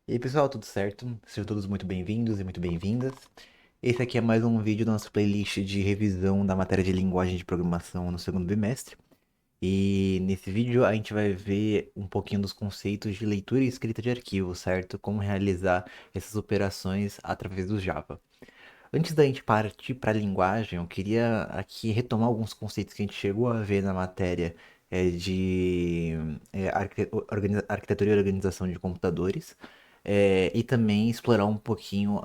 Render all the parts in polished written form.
E aí pessoal, tudo certo? Sejam todos muito bem-vindos e muito bem-vindas. Esse aqui é mais um vídeo da nossa playlist de revisão da matéria de linguagem de programação no segundo bimestre. E nesse vídeo a gente vai ver um pouquinho dos conceitos de leitura e escrita de arquivos, certo? Como realizar essas operações através do Java. Antes da gente partir para a linguagem, eu queria aqui retomar alguns conceitos que a gente chegou a ver na matéria de arquitetura e organização de computadores, e também explorar um pouquinho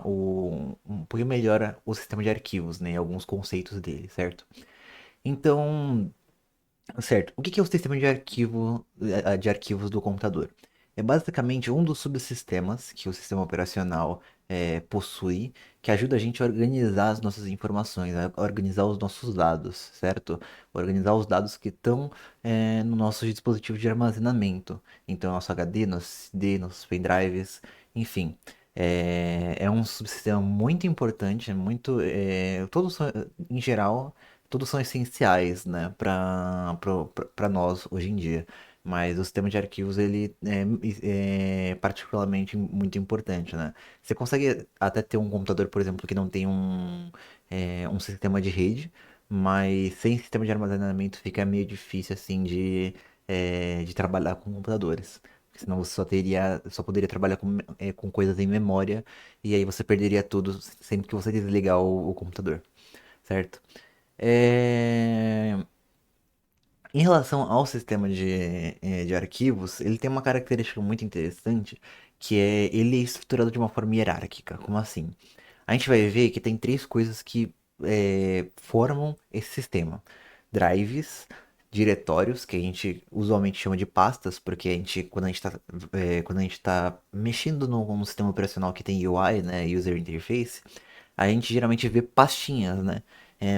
um pouquinho melhor o sistema de arquivos, né? Alguns conceitos dele, certo? Então, certo. O que que é o sistema de arquivos do computador? É basicamente um dos subsistemas que o sistema operacional possui, que ajuda a gente a organizar as nossas informações, a organizar os nossos dados, certo? Organizar os dados que estão no nosso dispositivo de armazenamento. Então, nosso HD, nosso CD, nossos pendrives, enfim. É um subsistema muito importante, todos são, em geral, todos são essenciais, né, para nós hoje em dia. Mas o sistema de arquivos, ele é particularmente muito importante, né? Você consegue até ter um computador, por exemplo, que não tem um sistema de rede, mas sem sistema de armazenamento fica meio difícil, assim, de trabalhar com computadores. Porque senão você só poderia trabalhar com coisas em memória, e aí você perderia tudo sempre que você desligar o computador, certo? É, Em relação ao sistema de arquivos, ele tem uma característica muito interessante, que é ele é estruturado de uma forma hierárquica. Como assim? A gente vai ver que tem três coisas que formam esse sistema: drives, diretórios, que a gente usualmente chama de pastas, porque quando a gente está mexendo no sistema operacional que tem UI, né, User Interface, a gente geralmente vê pastinhas, né?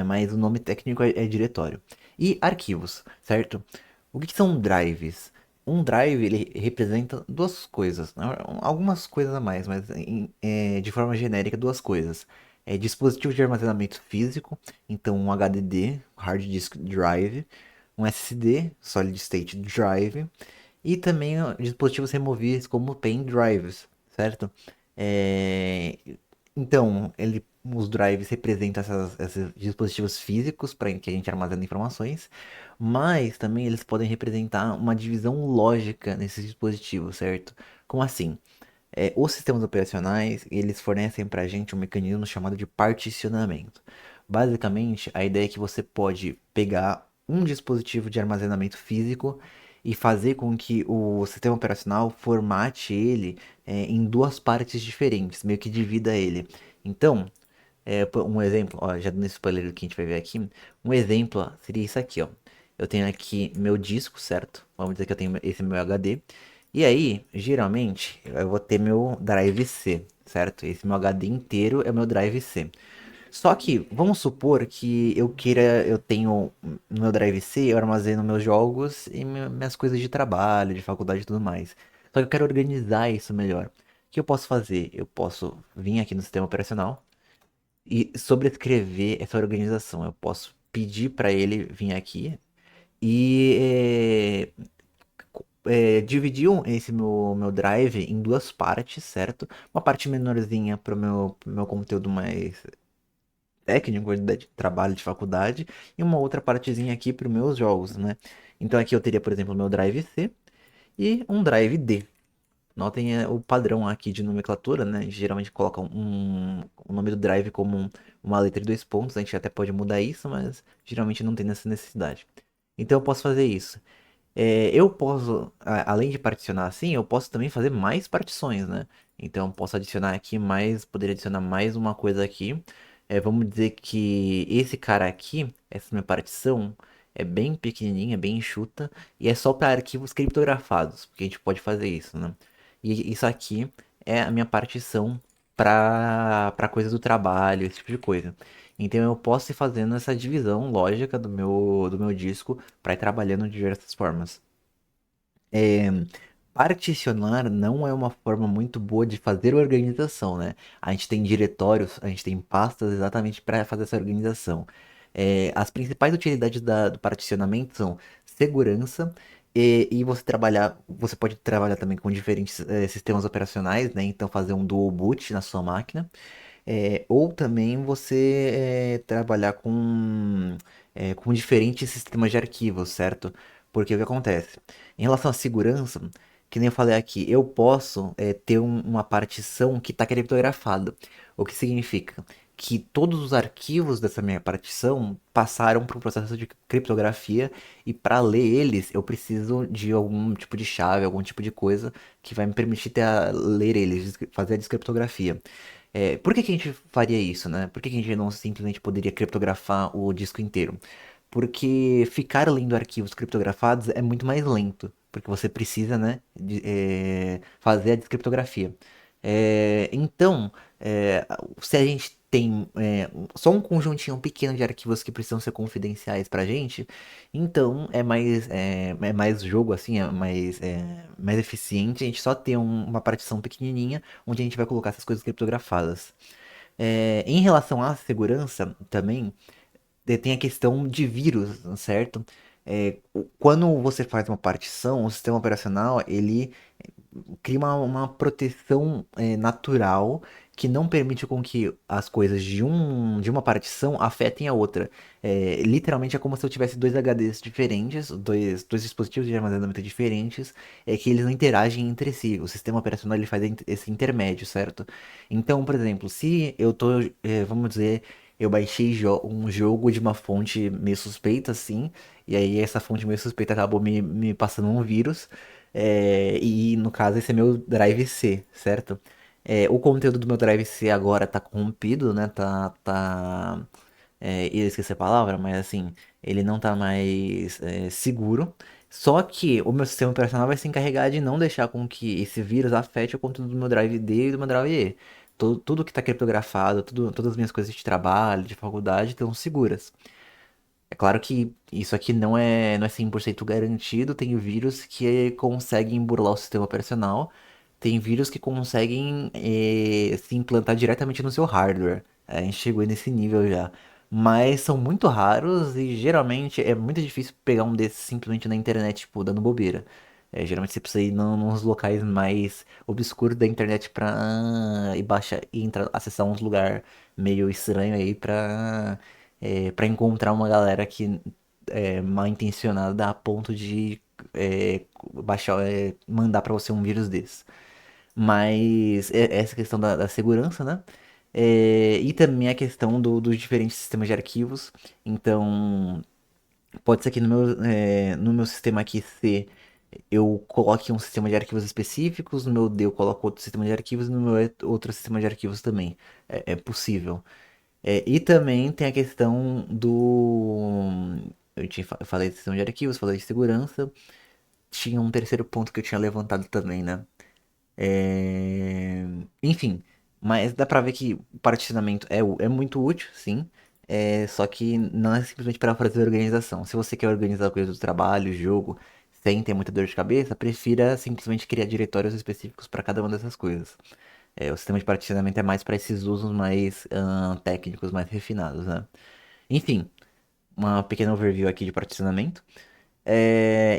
Mas o nome técnico é diretório. E arquivos, certo? O que que são drives? Um drive ele representa duas coisas, né? Algumas coisas a mais, mas de forma genérica duas coisas. É dispositivo de armazenamento físico, então um HDD, Hard Disk Drive, um SSD, Solid State Drive, e também dispositivos removíveis como pendrives, certo? É, Então, os drives representam esses dispositivos físicos para que a gente armazena informações, mas também eles podem representar uma divisão lógica nesses dispositivos, certo? Como assim? Os sistemas operacionais, eles fornecem para a gente um mecanismo chamado de particionamento. Basicamente, a ideia é que você pode pegar um dispositivo de armazenamento físico e fazer com que o sistema operacional formate ele em duas partes diferentes, meio que divida ele. Então, um exemplo, ó, já dando spoiler do que a gente vai ver aqui, um exemplo ó, seria isso aqui, ó. Eu tenho aqui meu disco, certo? Vamos dizer que eu tenho esse meu HD. E aí, geralmente, eu vou ter meu drive C, certo? Esse meu HD inteiro é o meu drive C. Só que, vamos supor que eu tenho no meu drive C, eu armazeno meus jogos e minhas coisas de trabalho, de faculdade e tudo mais. Só que eu quero organizar isso melhor. O que eu posso fazer? Eu posso vir aqui no sistema operacional e sobrescrever essa organização. Eu posso pedir para ele vir aqui e dividir esse meu drive em duas partes, certo? Uma parte menorzinha para o meu conteúdo mais técnico, de trabalho de faculdade, e uma outra partezinha aqui para os meus jogos, né? Então aqui eu teria, por exemplo, o meu drive C e um drive D. Notem o padrão aqui de nomenclatura, né? A gente geralmente coloca o nome do drive como uma letra e dois pontos. A gente até pode mudar isso, mas geralmente não tem essa necessidade. Então eu posso fazer isso. Eu posso, além de particionar assim, eu posso também fazer mais partições, né? Então eu posso adicionar aqui mais, poderia adicionar mais uma coisa aqui. Vamos dizer que esse cara aqui, essa minha partição, é bem pequenininha, bem enxuta, e é só para arquivos criptografados, porque a gente pode fazer isso, né? E isso aqui é a minha partição para coisas do trabalho, esse tipo de coisa. Então eu posso ir fazendo essa divisão lógica do meu disco para ir trabalhando de diversas formas. É, Particionar não é uma forma muito boa de fazer organização, né? A gente tem diretórios, a gente tem pastas exatamente para fazer essa organização. As principais utilidades do particionamento são segurança E você pode trabalhar também com diferentes sistemas operacionais, né? Então fazer um dual boot na sua máquina. Ou também você trabalhar com diferentes sistemas de arquivos, certo? Porque o que acontece? Em relação à segurança, que nem eu falei aqui, eu posso ter uma partição que está criptografada. O que significa que todos os arquivos dessa minha partição passaram por um processo de criptografia e para ler eles eu preciso de algum tipo de chave, algum tipo de coisa que vai me permitir ler eles, fazer a descriptografia. Por que que a gente faria isso, né? Por que que a gente não simplesmente poderia criptografar o disco inteiro? Porque ficar lendo arquivos criptografados é muito mais lento, porque você precisa, né, fazer a descriptografia. Então, se a gente tem só um conjuntinho pequeno de arquivos que precisam ser confidenciais pra gente, então é mais jogo, assim, mais eficiente a gente só ter uma partição pequenininha onde a gente vai colocar essas coisas criptografadas. Em relação à segurança também, tem a questão de vírus, certo? Quando você faz uma partição, o sistema operacional ele cria uma proteção natural que não permite com que as coisas de uma partição afetem a outra. Literalmente é como se eu tivesse dois HDs diferentes, dois dispositivos de armazenamento diferentes, que eles não interagem entre si. O sistema operacional ele faz esse intermédio, certo? Então, por exemplo, se eu tô, vamos dizer, eu baixei um jogo de uma fonte meio suspeita, assim, e aí essa fonte meio suspeita acabou me passando um vírus. E no caso, esse é meu Drive C, certo? O conteúdo do meu Drive C agora tá corrompido, né? Eu esqueci a palavra, mas assim, ele não tá mais seguro. Só que o meu sistema operacional vai se encarregar de não deixar com que esse vírus afete o conteúdo do meu Drive D e do meu Drive E. Tudo que tá criptografado, todas as minhas coisas de trabalho, de faculdade, estão seguras. É claro que isso aqui não é 100% garantido. Tem vírus que conseguem burlar o sistema operacional. Tem vírus que conseguem se implantar diretamente no seu hardware. A gente chegou nesse nível já. Mas são muito raros e geralmente é muito difícil pegar um desses simplesmente na internet, tipo, dando bobeira. Geralmente você precisa ir nos locais mais obscuros da internet pra ir baixar e acessar uns lugar meio estranho aí pra encontrar uma galera que é mal intencionada a ponto de mandar pra você um vírus desse. Mas essa questão da segurança, né? E também a questão dos diferentes sistemas de arquivos. Então, pode ser que no meu sistema aqui C eu coloque um sistema de arquivos específicos, no meu D eu coloco outro sistema de arquivos, no meu E outro sistema de arquivos também. É possível. E também tem a questão do. Eu falei de sistema de arquivos, falei de segurança. Tinha um terceiro ponto que eu tinha levantado também, né? É, Enfim, mas dá pra ver que o particionamento é muito útil, sim. Só que não é simplesmente para fazer organização. Se você quer organizar coisas do trabalho, jogo, sem ter muita dor de cabeça, prefira simplesmente criar diretórios específicos para cada uma dessas coisas. O sistema de particionamento é mais para esses usos mais técnicos, mais refinados, né? Enfim, uma pequena overview aqui de particionamento.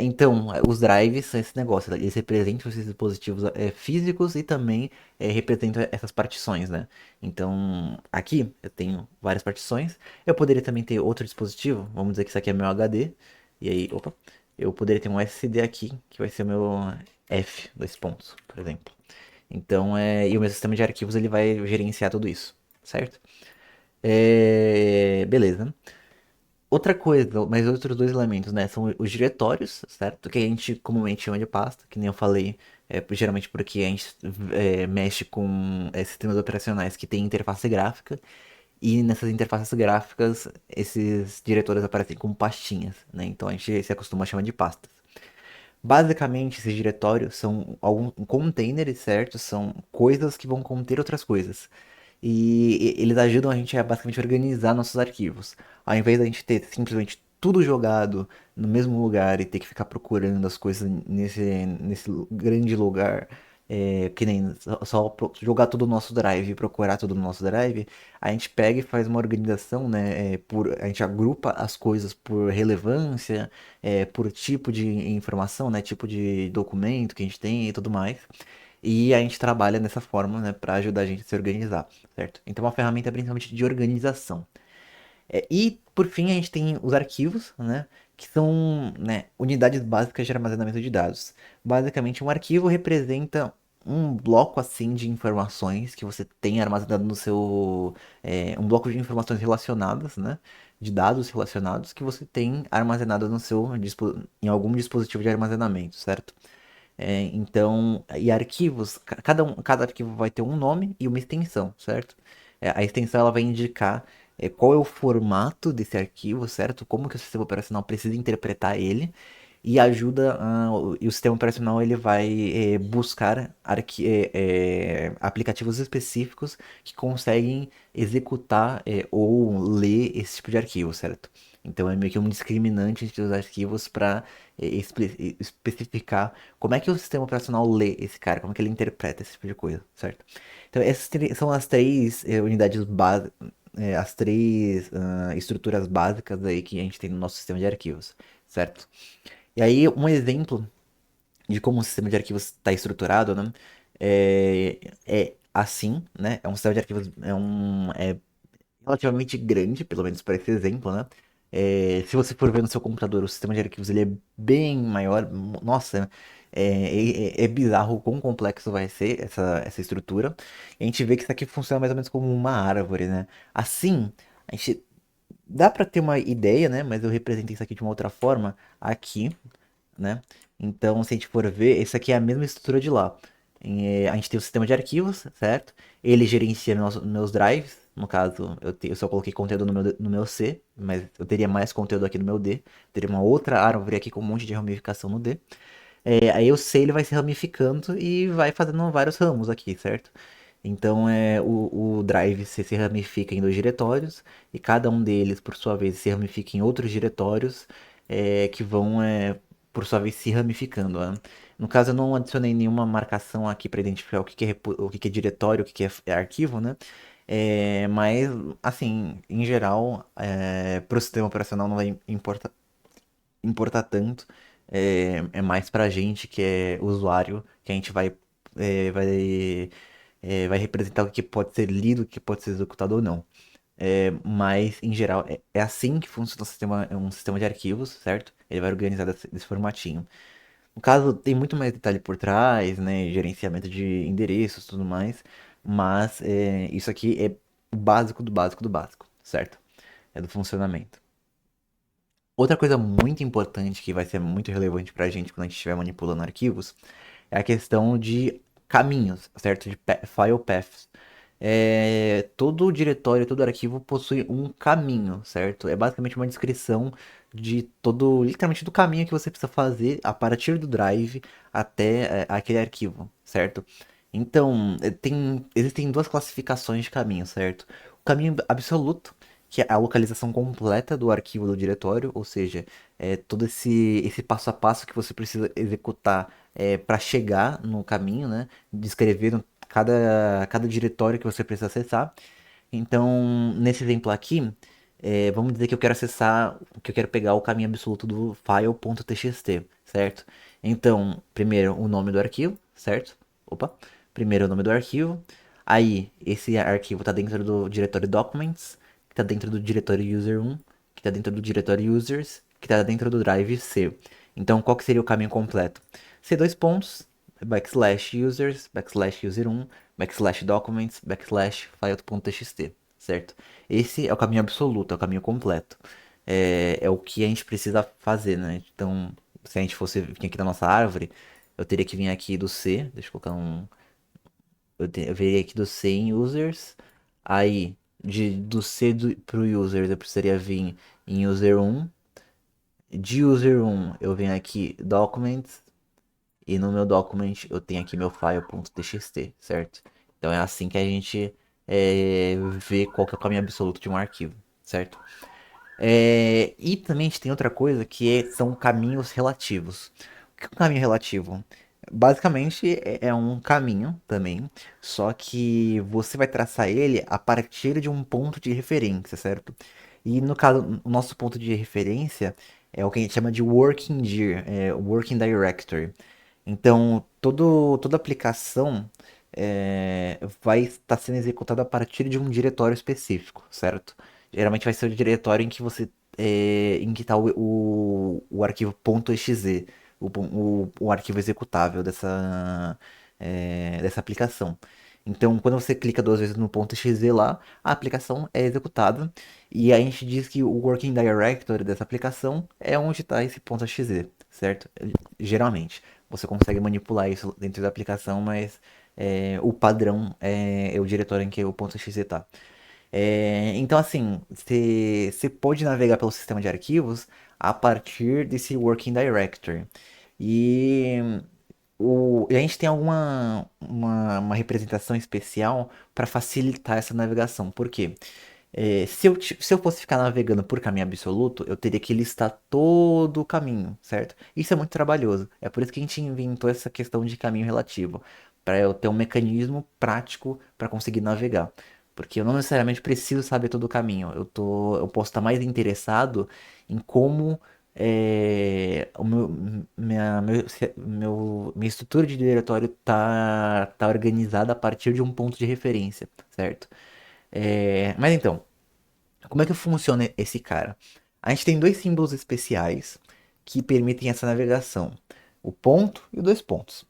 Então, os drives são esse negócio, eles representam esses dispositivos físicos e também representam essas partições, né? Então, aqui eu tenho várias partições. Eu poderia também ter outro dispositivo, vamos dizer que isso aqui é meu HD, e aí, opa, eu poderia ter um SSD aqui, que vai ser o meu F, dois pontos, por exemplo. Então, e o meu sistema de arquivos ele vai gerenciar tudo isso, certo? Beleza. Outra coisa, mas outros dois elementos, né? São os diretórios, certo? Que a gente comumente chama de pasta, que nem eu falei, geralmente porque a gente mexe com sistemas operacionais que têm interface gráfica, e nessas interfaces gráficas, esses diretores aparecem como pastinhas, né? Então a gente se acostuma a chamar de pastas. Basicamente, esses diretórios são alguns containers, certo? São coisas que vão conter outras coisas. E eles ajudam a gente a basicamente organizar nossos arquivos. Ao invés da gente ter simplesmente tudo jogado no mesmo lugar e ter que ficar procurando as coisas nesse grande lugar, que nem jogar tudo no nosso drive e procurar tudo no nosso drive, a gente pega e faz uma organização, né? A gente agrupa as coisas por relevância, por tipo de informação, né? Tipo de documento que a gente tem e tudo mais. E a gente trabalha dessa forma, né, para ajudar a gente a se organizar, certo? Então, é uma ferramenta principalmente de organização. E, por fim, a gente tem os arquivos, né, que são, né, unidades básicas de armazenamento de dados. Basicamente, um arquivo representa um bloco assim de informações que você tem armazenado no seu, um bloco de informações relacionadas, né, de dados relacionados que você tem armazenado no seu, em algum dispositivo de armazenamento, certo? Então, e arquivos, cada arquivo vai ter um nome e uma extensão, certo? A extensão ela vai indicar qual é o formato desse arquivo, certo? Como que o sistema operacional precisa interpretar ele e ajuda e o sistema operacional ele vai buscar aplicativos específicos que conseguem executar ou ler esse tipo de arquivo, certo? Então é meio que um discriminante entre os arquivos para especificar como é que o sistema operacional lê esse cara, como é que ele interpreta esse tipo de coisa, certo? Então essas são as três unidades básicas, as três estruturas básicas aí que a gente tem no nosso sistema de arquivos, certo? E aí, um exemplo de como o sistema de arquivos está estruturado, né? É assim, né? É um sistema de arquivos, é relativamente grande, pelo menos para esse exemplo, né? Se você for ver no seu computador, o sistema de arquivos ele é bem maior. Nossa, é bizarro o quão complexo vai ser essa estrutura. E a gente vê que isso aqui funciona mais ou menos como uma árvore, né? Assim, a gente dá para ter uma ideia, né? Mas eu representei isso aqui de uma outra forma aqui, né? Então, se a gente for ver, essa aqui é a mesma estrutura de lá. A gente tem o sistema de arquivos, certo? Ele gerencia meus drives. No caso, eu só coloquei conteúdo no meu C, mas eu teria mais conteúdo aqui no meu D. Teria uma outra árvore aqui com um monte de ramificação no D. Aí o C ele vai se ramificando e vai fazendo vários ramos aqui, certo? Então o drive C se ramifica em dois diretórios e cada um deles, por sua vez, se ramifica em outros diretórios que vão, por sua vez, se ramificando. Né? No caso, eu não adicionei nenhuma marcação aqui para identificar o que que é diretório, o que que é arquivo, né? Mas, assim, em geral, para o sistema operacional não vai importar tanto. É mais pra gente que é usuário, que a gente vai representar o que pode ser lido, o que pode ser executado ou não. Mas, em geral, é assim que funciona um sistema de arquivos, certo? Ele vai organizar desse formatinho. No caso, tem muito mais detalhe por trás, né? Gerenciamento de endereços e tudo mais. Mas isso aqui é o básico do básico do básico, certo? É do funcionamento. Outra coisa muito importante que vai ser muito relevante pra gente quando a gente estiver manipulando arquivos é a questão de caminhos, certo? De file paths. Todo diretório, todo arquivo possui um caminho, certo? É basicamente uma descrição de todo, literalmente do caminho que você precisa fazer a partir do drive até aquele arquivo, certo? Então, existem duas classificações de caminho, certo? O caminho absoluto, que é a localização completa do arquivo do diretório, ou seja, todo esse passo a passo que você precisa executar para chegar no caminho, né? Descrevendo cada diretório que você precisa acessar. Então, nesse exemplo aqui, vamos dizer que eu quero acessar, que eu quero pegar o caminho absoluto do file.txt, certo? Então, primeiro o nome do arquivo, certo? Opa! Primeiro o nome do arquivo. Aí, esse arquivo está dentro do diretório Documents, que está dentro do diretório User1, que está dentro do diretório Users, que está dentro do drive C. Então, qual que seria o caminho completo? C dois pontos, backslash users, backslash user1, backslash documents, backslash file.txt, certo? Esse é o caminho absoluto, é o caminho completo. É o que a gente precisa fazer, né? Então, se a gente fosse vir aqui na nossa árvore, eu teria que vir aqui do C, deixa eu colocar um. Eu viria aqui do C em users, aí do C pro users eu precisaria vir em user1, de user1 eu venho aqui documents, e no meu document eu tenho aqui meu file.txt, certo? Então é assim que a gente vê qual que é o caminho absoluto de um arquivo, certo? E também a gente tem outra coisa que são caminhos relativos. O que é um caminho relativo? basicamente é um caminho também, só que você vai traçar ele a partir de um ponto de referência, certo? E no caso, o nosso ponto de referência é o que a gente chama de Working Dir, Working Directory. Então, toda aplicação vai estar sendo executada a partir de um diretório específico, certo? Geralmente vai ser o diretório em que em que está o arquivo .exe, o arquivo executável dessa aplicação. Então, quando você clica duas vezes no .exe lá, a aplicação é executada e a gente diz que o working directory dessa aplicação é onde está esse .exe, certo? Geralmente. Você consegue manipular isso dentro da aplicação, mas o padrão é o diretório em que o .exe está. Então, assim, você pode navegar pelo sistema de arquivos a partir desse Working Directory. E a gente tem uma representação especial para facilitar essa navegação. Por quê? Se eu fosse ficar navegando por caminho absoluto, eu teria que listar todo o caminho, certo? Isso é muito trabalhoso. É por isso que a gente inventou essa questão de caminho relativo, para eu ter um mecanismo prático para conseguir navegar. Porque eu não necessariamente preciso saber todo o caminho. Eu posso estar mais interessado em como minha estrutura de diretório tá organizada a partir de um ponto de referência, certo? Mas então. Como é que funciona esse cara? A gente tem dois símbolos especiais que permitem essa navegação: o ponto e os dois pontos.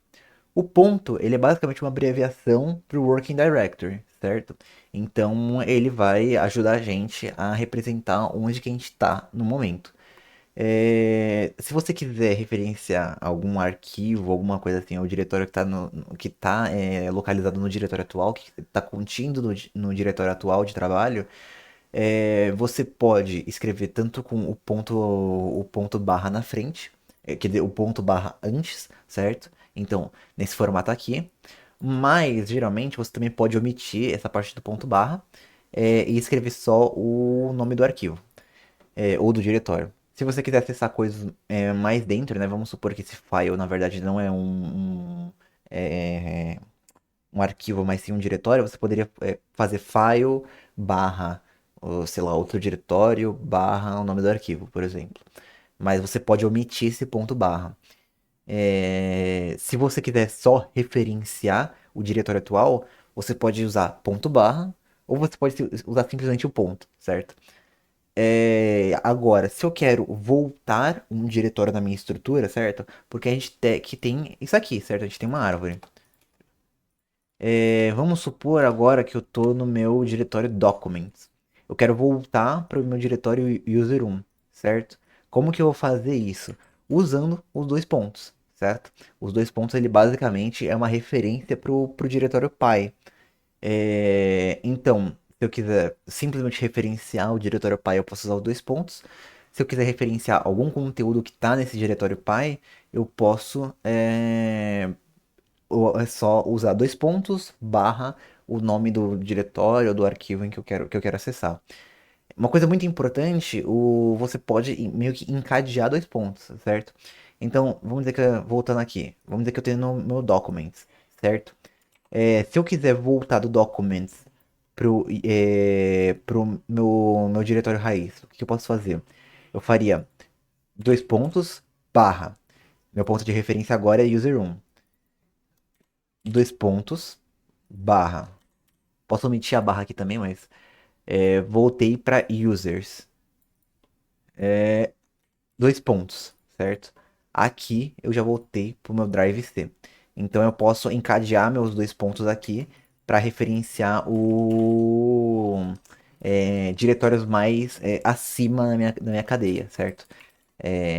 O ponto, ele é basicamente uma abreviação para o Working Directory, certo? Então, ele vai ajudar a gente a representar onde que a gente está no momento. Se você quiser referenciar algum arquivo, alguma coisa assim, o diretório que está localizado no diretório atual, que está contido no diretório atual de trabalho, você pode escrever tanto com o ponto barra na frente, quer dizer, o ponto barra antes, certo? Então, nesse formato aqui. Mas, geralmente, você também pode omitir essa parte do ponto barra e escrever só o nome do arquivo, ou do diretório. Se você quiser acessar coisas mais dentro, né? Vamos supor que esse file, na verdade, não é é, um arquivo, mas sim um diretório, você poderia fazer file barra, ou, sei lá, outro diretório barra o nome do arquivo, por exemplo. Mas você pode omitir esse ponto barra. Se você quiser só referenciar o diretório atual, você pode usar ponto barra, ou você pode usar simplesmente o ponto, certo? Agora, se eu quero voltar um diretório na minha estrutura, certo? Porque a gente que tem isso aqui, certo? A gente tem uma árvore. Vamos supor agora que eu estou no meu diretório Documents. Eu quero voltar para o meu diretório User 1, certo? Como que eu vou fazer isso? Usando os dois pontos, certo? Os dois pontos, ele basicamente é uma referência para o diretório pai. Então, se eu quiser simplesmente referenciar o diretório pai, eu posso usar os dois pontos. Se eu quiser referenciar algum conteúdo que está nesse diretório pai, eu posso ou é só usar dois pontos barra o nome do diretório ou do arquivo em que eu quero acessar. Uma coisa muito importante, você pode meio que encadear dois pontos, certo? Então, vamos dizer que, voltando aqui, vamos dizer que eu tenho no meu Documents, certo? Se eu quiser voltar do Documents pro meu diretório raiz, o que eu posso fazer? Eu faria dois pontos barra. Meu ponto de referência agora é user1. Dois pontos barra. Posso omitir a barra aqui também, mas voltei para users. Dois pontos, certo? Aqui eu já voltei para o meu drive C. Então eu posso encadear meus dois pontos aqui para referenciar diretórios mais acima na minha cadeia, certo?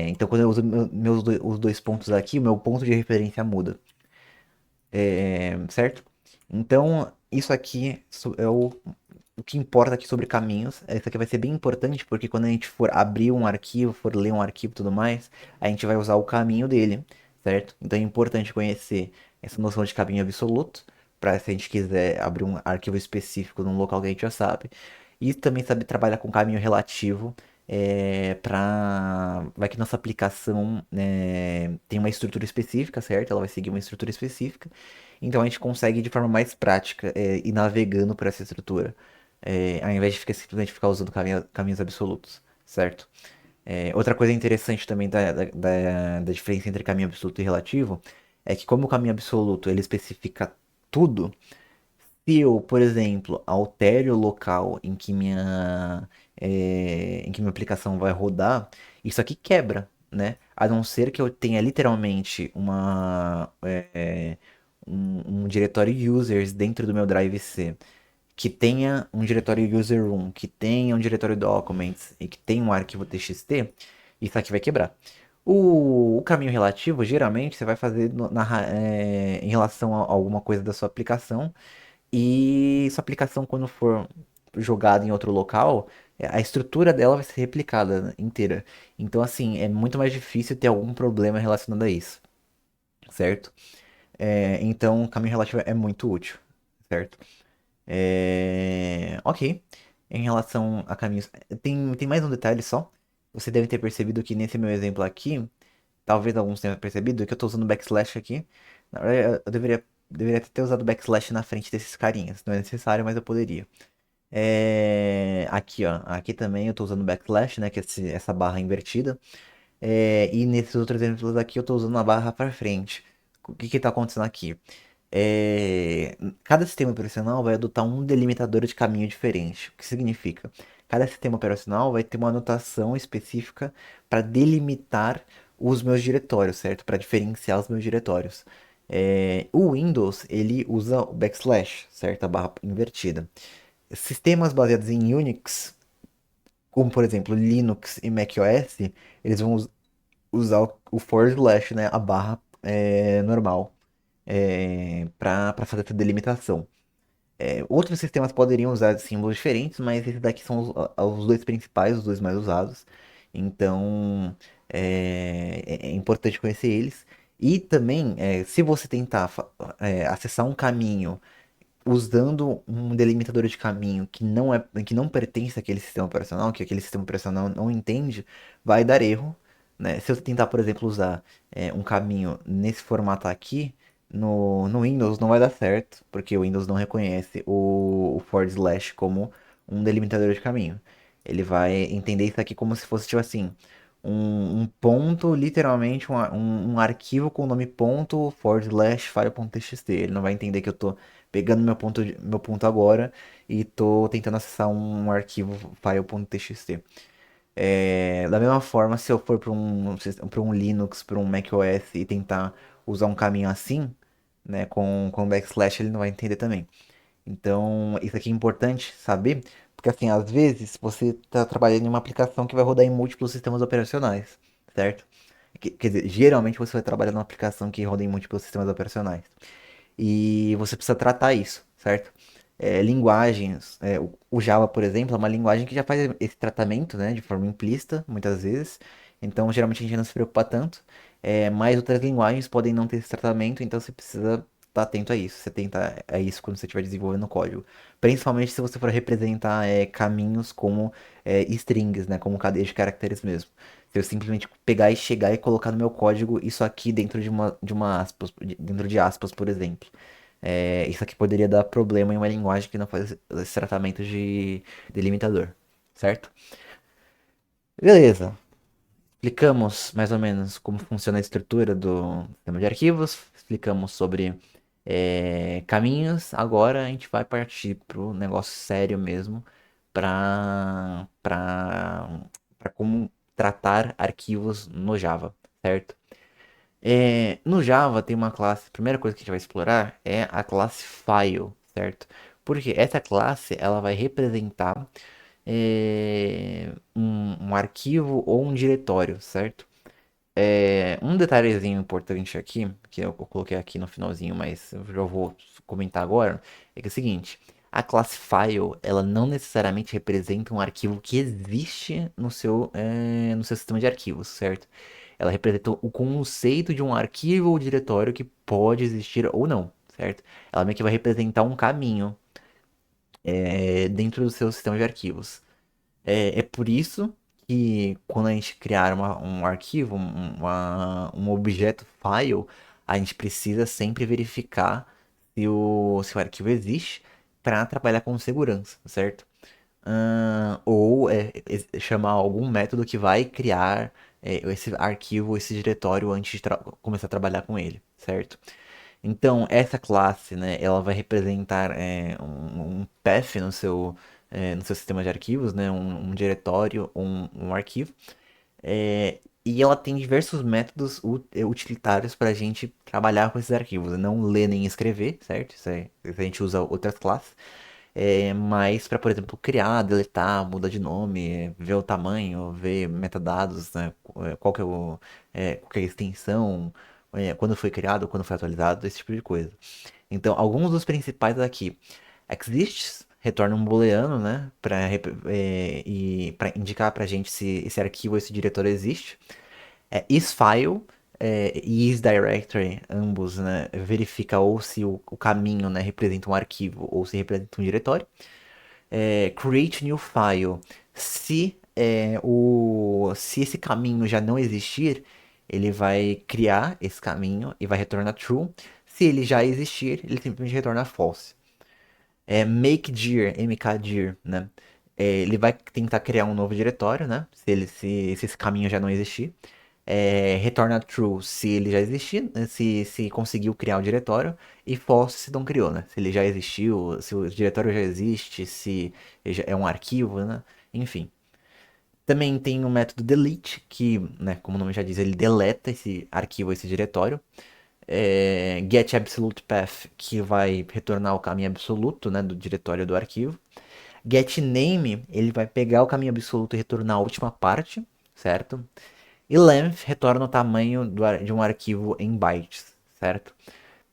Então quando eu uso os dois pontos aqui, o meu ponto de referência muda, certo? Então isso aqui é o que importa aqui sobre caminhos. Isso aqui vai ser bem importante porque quando a gente for abrir um arquivo, for ler um arquivo e tudo mais, a gente vai usar o caminho dele, certo? Então é importante conhecer essa noção de caminho absoluto, para se a gente quiser abrir um arquivo específico num local que a gente já sabe. E também saber trabalhar com caminho relativo, Vai que nossa aplicação tem uma estrutura específica, certo? Ela vai seguir uma estrutura específica. Então a gente consegue de forma mais prática ir navegando por essa estrutura, ao invés de simplesmente ficar usando caminhos absolutos, certo? Outra coisa interessante também da diferença entre caminho absoluto e relativo é que como o caminho absoluto ele especifica tudo, se eu, por exemplo, altere o local em que minha aplicação vai rodar, isso aqui quebra, né? A não ser que eu tenha literalmente um diretório users dentro do meu Drive C, que tenha um diretório user room, que tenha um diretório documents e que tenha um arquivo txt, isso aqui vai quebrar. O caminho relativo, geralmente, você vai fazer em relação a alguma coisa da sua aplicação, e sua aplicação, quando for jogada em outro local, a estrutura dela vai ser replicada, né, inteira. Então, assim, é muito mais difícil ter algum problema relacionado a isso, certo? Então, o caminho relativo é muito útil, certo? Ok. Em relação a caminhos. Tem mais um detalhe só. Você deve ter percebido que nesse meu exemplo aqui, talvez alguns tenham percebido que eu estou usando backslash aqui. Na verdade, eu deveria ter usado backslash na frente desses carinhas. Não é necessário, mas eu poderia. Aqui, ó. Aqui também eu estou usando backslash, né? Que é essa barra invertida. E nesses outros exemplos aqui eu estou usando a barra para frente. O que está acontecendo aqui? Cada sistema operacional vai adotar um delimitador de caminho diferente. O que significa? Cada sistema operacional vai ter uma anotação específica para delimitar os meus diretórios, certo? Para diferenciar os meus diretórios. O Windows, ele usa o backslash, certo? A barra invertida. Sistemas baseados em Unix, como por exemplo Linux e macOS, eles vão usar o forward slash, né? A barra normal, para fazer essa delimitação. Outros sistemas poderiam usar símbolos diferentes, mas esses daqui são os dois principais, os dois mais usados. Então, é importante conhecer eles. E também, se você tentar acessar um caminho usando um delimitador de caminho que não pertence àquele sistema operacional, que aquele sistema operacional não entende, vai dar erro, né? Se você tentar, por exemplo, usar um caminho nesse formato aqui, no Windows não vai dar certo, porque o Windows não reconhece o forward slash como um delimitador de caminho. Ele vai entender isso aqui como se fosse, tipo assim, um ponto, literalmente um arquivo com o nome ponto forward slash file.txt. Ele não vai entender que eu tô pegando meu ponto agora e tô tentando acessar um arquivo file.txt. Da mesma forma, se eu for para um Linux, para um macOS e tentar usar um caminho assim, né, com backslash, ele não vai entender também. Então, isso aqui é importante saber, porque assim, às vezes você está trabalhando em uma aplicação que vai rodar em múltiplos sistemas operacionais, certo? Quer dizer, geralmente você vai trabalhar numa aplicação que roda em múltiplos sistemas operacionais. E você precisa tratar isso, certo? Linguagens, o Java, por exemplo, é uma linguagem que já faz esse tratamento, né, de forma implícita, muitas vezes. Então, geralmente a gente não se preocupa tanto. Mas outras linguagens podem não ter esse tratamento, então você precisa estar atento a isso. Você tenta a isso quando você estiver desenvolvendo código. Principalmente se você for representar caminhos como strings, né, como cadeia de caracteres mesmo. Se eu simplesmente pegar e chegar e colocar no meu código isso aqui dentro de uma aspas, dentro de aspas, por exemplo. Isso aqui poderia dar problema em uma linguagem que não faz esse tratamento de delimitador, certo? Beleza. Explicamos mais ou menos como funciona a estrutura do sistema de arquivos, explicamos sobre caminhos. Agora a gente vai partir para o negócio sério mesmo, para como tratar arquivos no Java, certo? No Java tem uma classe, a primeira coisa que a gente vai explorar é a classe file, certo? Porque essa classe ela vai representar um arquivo ou um diretório, certo? Um detalhezinho importante aqui, que eu coloquei aqui no finalzinho, mas eu já vou comentar agora, é que é o seguinte, a classe file, ela não necessariamente representa um arquivo que existe no seu sistema de arquivos, certo? Ela representa o conceito de um arquivo ou diretório que pode existir ou não, certo? Ela meio que vai representar um caminho dentro do seu sistema de arquivos. É por isso que quando a gente criar um arquivo, um objeto file, a gente precisa sempre verificar se o arquivo existe para trabalhar com segurança, certo? Ou chamar algum método que vai criar esse arquivo, esse diretório antes de começar a trabalhar com ele, certo? Então, essa classe, né, ela vai representar um path no seu sistema de arquivos, né, um diretório, um arquivo. E ela tem diversos métodos utilitários para a gente trabalhar com esses arquivos. Não ler nem escrever, certo? Isso a gente usa outras classes. Mas para, por exemplo, criar, deletar, mudar de nome, ver o tamanho, ver metadados, né? Qual que é qual que é a extensão, quando foi criado, quando foi atualizado, esse tipo de coisa. Então, alguns dos principais aqui. Exists retorna um booleano, né? Para indicar pra gente se esse arquivo, esse diretório existe. IsFile e isDirectory, ambos, né, verifica ou se o caminho, né, representa um arquivo ou se representa um diretório. Create new file. Se esse caminho já não existir, ele vai criar esse caminho e vai retornar true. Se ele já existir, ele simplesmente retorna false. Makedir, mkdir, né? Ele vai tentar criar um novo diretório, né? Se esse caminho já não existir. Retorna true se ele já existir, né? Se conseguiu criar o diretório. E false se não criou, né? Se ele já existiu, se o diretório já existe, se é um arquivo, né? Enfim. Também tem o método delete, que, né, como o nome já diz, ele deleta esse arquivo, esse diretório. Get absolute path, que vai retornar o caminho absoluto, né, do diretório do arquivo. Get name, ele vai pegar o caminho absoluto e retornar a última parte, certo? E length retorna o tamanho de um arquivo em bytes, certo?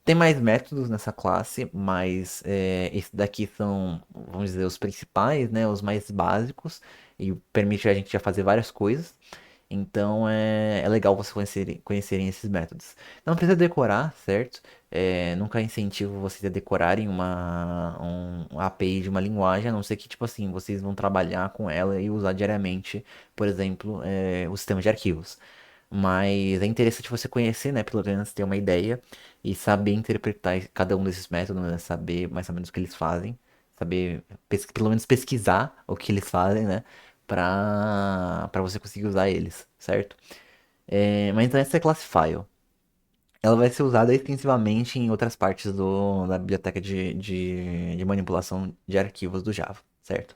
Tem mais métodos nessa classe, mas esses daqui são, vamos dizer, os principais, né, os mais básicos, e permite a gente já fazer várias coisas. Então é legal você conhecerem esses métodos. Não precisa decorar, certo? Nunca incentivo vocês a decorarem uma API de uma linguagem, a não ser que, tipo assim, vocês vão trabalhar com ela e usar diariamente, por exemplo, o sistema de arquivos. Mas é interessante você conhecer, né? Pelo menos ter uma ideia e saber interpretar cada um desses métodos, né? Saber mais ou menos o que eles fazem, saber pelo menos pesquisar o que eles fazem, né? Para você conseguir usar eles, certo? Mas então essa é a classe file. Ela vai ser usada extensivamente em outras partes da biblioteca de manipulação de arquivos do Java, certo?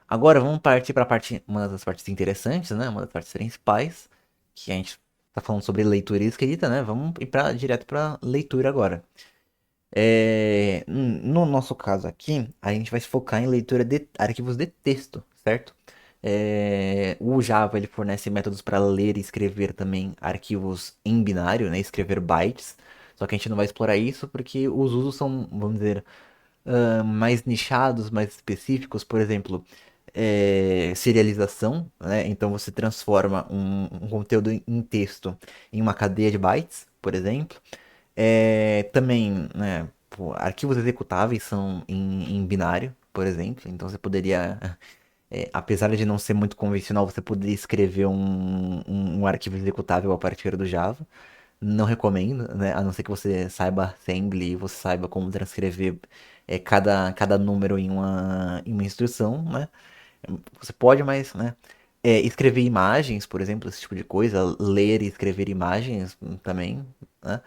Agora vamos partir para uma das partes interessantes, né? Uma das partes principais, que a gente tá falando sobre leitura e escrita, né? Vamos ir direto para leitura agora. No nosso caso aqui, a gente vai se focar em leitura de arquivos de texto, certo? O Java ele fornece métodos para ler e escrever também arquivos em binário, né? Escrever bytes. Só que a gente não vai explorar isso porque os usos são, vamos dizer, mais nichados, mais específicos. Por exemplo, serialização, né? Então você transforma um conteúdo em texto em uma cadeia de bytes, por exemplo. Também, né, pô, arquivos executáveis são em binário, por exemplo. Então você poderia, apesar de não ser muito convencional, você poderia escrever um arquivo executável a partir do Java. Não recomendo, né? A não ser que você saiba assembly e você saiba como transcrever cada número em uma instrução, né? Você pode, mas, né? Escrever imagens, por exemplo, esse tipo de coisa, ler e escrever imagens também, né?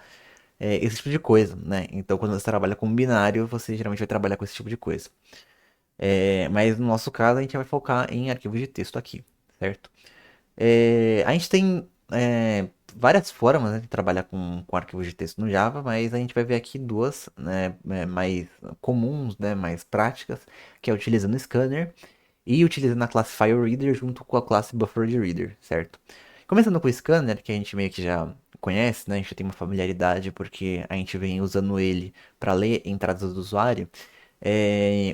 Esse tipo de coisa, né? Então, quando você trabalha com binário, você geralmente vai trabalhar com esse tipo de coisa. Mas no nosso caso, a gente vai focar em arquivos de texto aqui, certo? A gente tem várias formas, né, de trabalhar com arquivos de texto no Java, mas a gente vai ver aqui duas, né, mais comuns, né, mais práticas, que é utilizando o scanner e utilizando a classe FileReader junto com a classe BufferedReader, certo? Começando com o scanner, que a gente meio que já conhece, né, a gente já tem uma familiaridade porque a gente vem usando ele para ler entradas do usuário.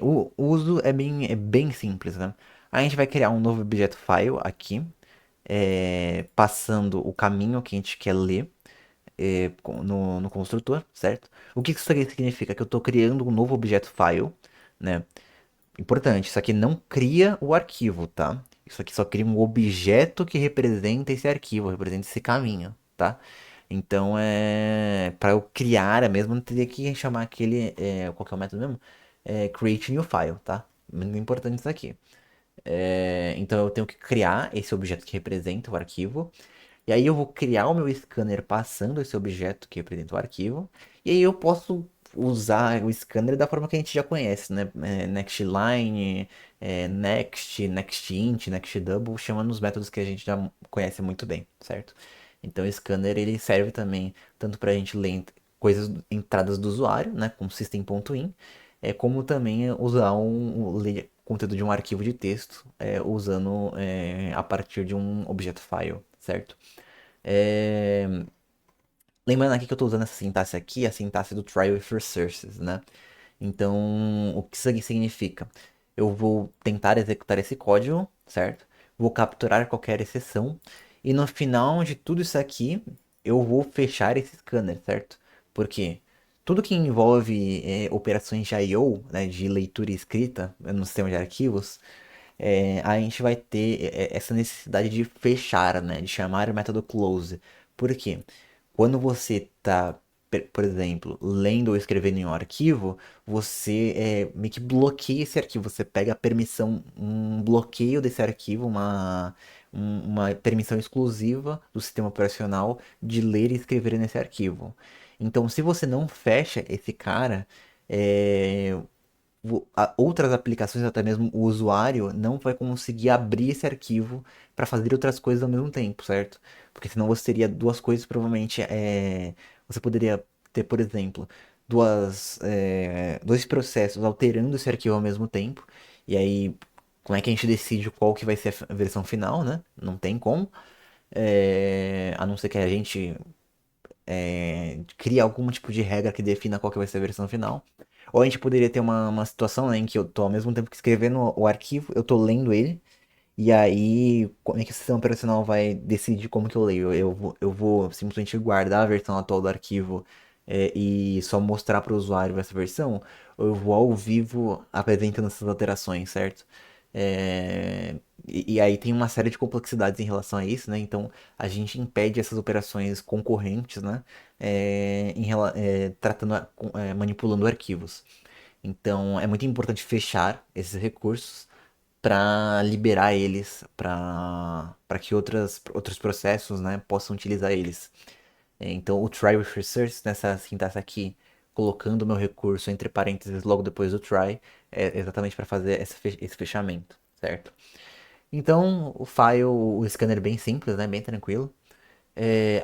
O uso é bem simples, né? A gente vai criar um novo objeto file aqui, passando o caminho que a gente quer ler no construtor, certo? O que isso aqui significa? Que eu estou criando um novo objeto file, né? Importante, isso aqui não cria o arquivo, tá? Isso aqui só cria um objeto que representa esse arquivo, representa esse caminho, tá? Então, para eu criar mesmo, eu teria que chamar aquele, qual que é o método mesmo? Create new file, tá? Muito importante isso aqui. Então, eu tenho que criar esse objeto que representa o arquivo. E aí eu vou criar o meu scanner passando esse objeto que representa o arquivo. E aí eu posso usar o scanner da forma que a gente já conhece, né? Next line, next, next int, next double, chamando os métodos que a gente já conhece muito bem, certo? Então o scanner ele serve também tanto para a gente ler coisas, entradas do usuário, né? Com system.in, como também usar ler conteúdo de um arquivo de texto usando a partir de um objeto file, certo? É, Lembrando aqui que eu estou usando essa sintaxe aqui, a sintaxe do try with resources, né? Então, o que isso aqui significa? Eu vou tentar executar esse código, certo? Vou capturar qualquer exceção e no final de tudo isso aqui, eu vou fechar esse scanner, certo? Porque tudo que envolve operações de I/O, né, de leitura e escrita no sistema de arquivos, a gente vai ter essa necessidade de fechar, né? De chamar o método close. Por quê? Quando você está, por exemplo, lendo ou escrevendo em um arquivo, você meio que bloqueia esse arquivo. Você pega a permissão, um bloqueio desse arquivo, uma permissão exclusiva do sistema operacional de ler e escrever nesse arquivo. Então, se você não fecha esse cara, é, outras aplicações, até mesmo o usuário, não vai conseguir abrir esse arquivo para fazer outras coisas ao mesmo tempo, certo? Porque senão você teria duas coisas, provavelmente você poderia ter, por exemplo, dois processos alterando esse arquivo ao mesmo tempo, e aí como é que a gente decide qual que vai ser a versão final, né? Não tem como. A não ser que a gente cria algum tipo de regra que defina qual que vai ser a versão final. Ou a gente poderia ter uma situação, né, em que eu tô ao mesmo tempo que escrevendo o arquivo, eu tô lendo ele, e aí como é que o sistema operacional vai decidir como que eu leio? Eu vou simplesmente guardar a versão atual do arquivo e só mostrar para o usuário essa versão, ou eu vou ao vivo apresentando essas alterações, certo? É, e aí tem uma série de complexidades em relação a isso, né? Então a gente impede essas operações concorrentes, né? Tratando, manipulando arquivos. Então é muito importante fechar esses recursos para liberar eles para que outros processos, né, possam utilizar eles. Então o try with resource nessa sintaxe aqui, colocando o meu recurso entre parênteses logo depois do try, é exatamente para fazer esse fechamento, certo? Então, o scanner é bem simples, né? Bem tranquilo.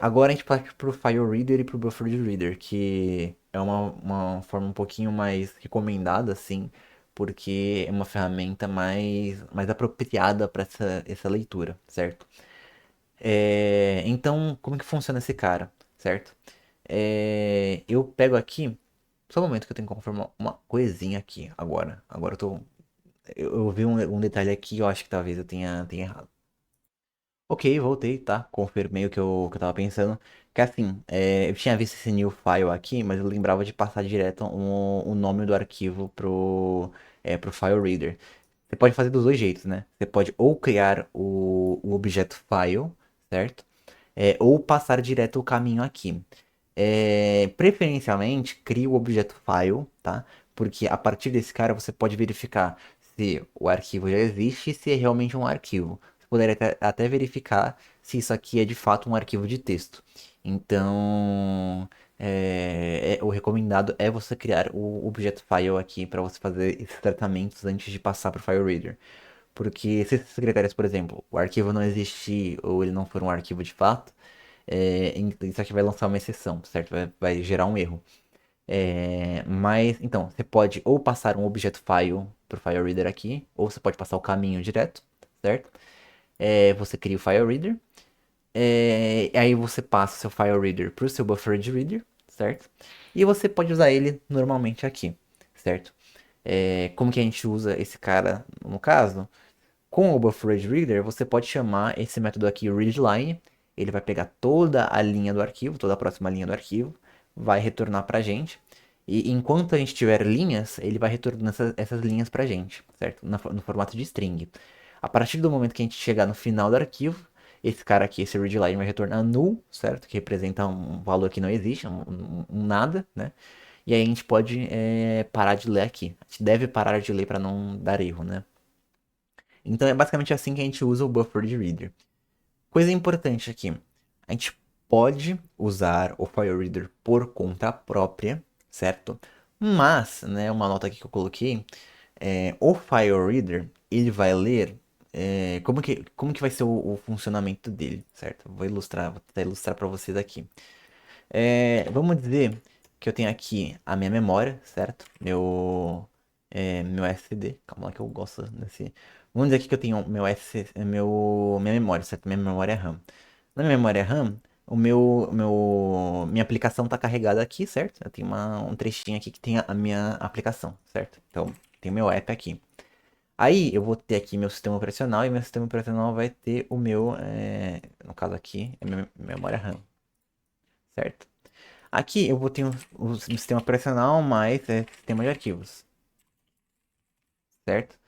Agora a gente parte pro File Reader e pro Buffer Reader, que é uma forma um pouquinho mais recomendada, assim, porque é uma ferramenta mais apropriada para essa leitura, certo? Então, como que funciona esse cara, certo? Eu pego aqui, só um momento que eu tenho que confirmar uma coisinha aqui agora. Agora eu vi um detalhe aqui, eu acho que talvez eu tenha errado. Ok, voltei, tá? Confirmei o que eu tava pensando. Que assim, eu tinha visto esse new file aqui, mas eu lembrava de passar direto o nome do arquivo pro file reader. Você pode fazer dos dois jeitos, né? Você pode ou criar o objeto file, certo? Ou passar direto o caminho aqui. Preferencialmente, crie o objeto file, tá? Porque a partir desse cara você pode verificar se o arquivo já existe e se é realmente um arquivo. Você poderia até verificar se isso aqui é de fato um arquivo de texto. Então, o recomendado é você criar o objeto file aqui para você fazer esses tratamentos antes de passar para o file reader. Porque se esses critérios, por exemplo, o arquivo não existir ou ele não for um arquivo de fato, isso aqui vai lançar uma exceção, certo? Vai gerar um erro. Mas, então, você pode ou passar um objeto file para o file reader aqui, ou você pode passar o caminho direto, certo? Você cria o file reader, aí você passa o seu file reader para o seu buffered reader, certo? E você pode usar ele normalmente aqui, certo? Como que a gente usa esse cara no caso? Com o buffered reader, você pode chamar esse método aqui readline. Ele vai pegar toda a linha do arquivo, toda a próxima linha do arquivo, vai retornar para a gente. E enquanto a gente tiver linhas, ele vai retornando essas linhas para a gente, certo? No formato de string. A partir do momento que a gente chegar no final do arquivo, esse cara aqui, esse readline vai retornar null, certo? Que representa um valor que não existe, um nada, né? E aí a gente pode parar de ler aqui. A gente deve parar de ler para não dar erro, né? Então é basicamente assim que a gente usa o Buffered Reader. Coisa importante aqui, a gente pode usar o FileReader por conta própria, certo? Mas, né, uma nota aqui que eu coloquei, o FileReader, ele vai ler, como que vai ser o funcionamento dele, certo? Vou tentar ilustrar para vocês aqui. Vamos dizer que eu tenho aqui a minha memória, certo? Meu SD. Calma lá que eu gosto desse. Vamos dizer aqui que eu tenho minha memória, certo? Minha memória RAM. Na minha memória RAM, minha aplicação está carregada aqui, certo? Eu tenho um trechinho aqui que tem a minha aplicação, certo? Então, tem o meu app aqui. Aí, eu vou ter aqui meu sistema operacional e meu sistema operacional vai ter no caso aqui, é minha memória RAM, certo? Aqui eu vou ter o sistema operacional mais sistema de arquivos, certo?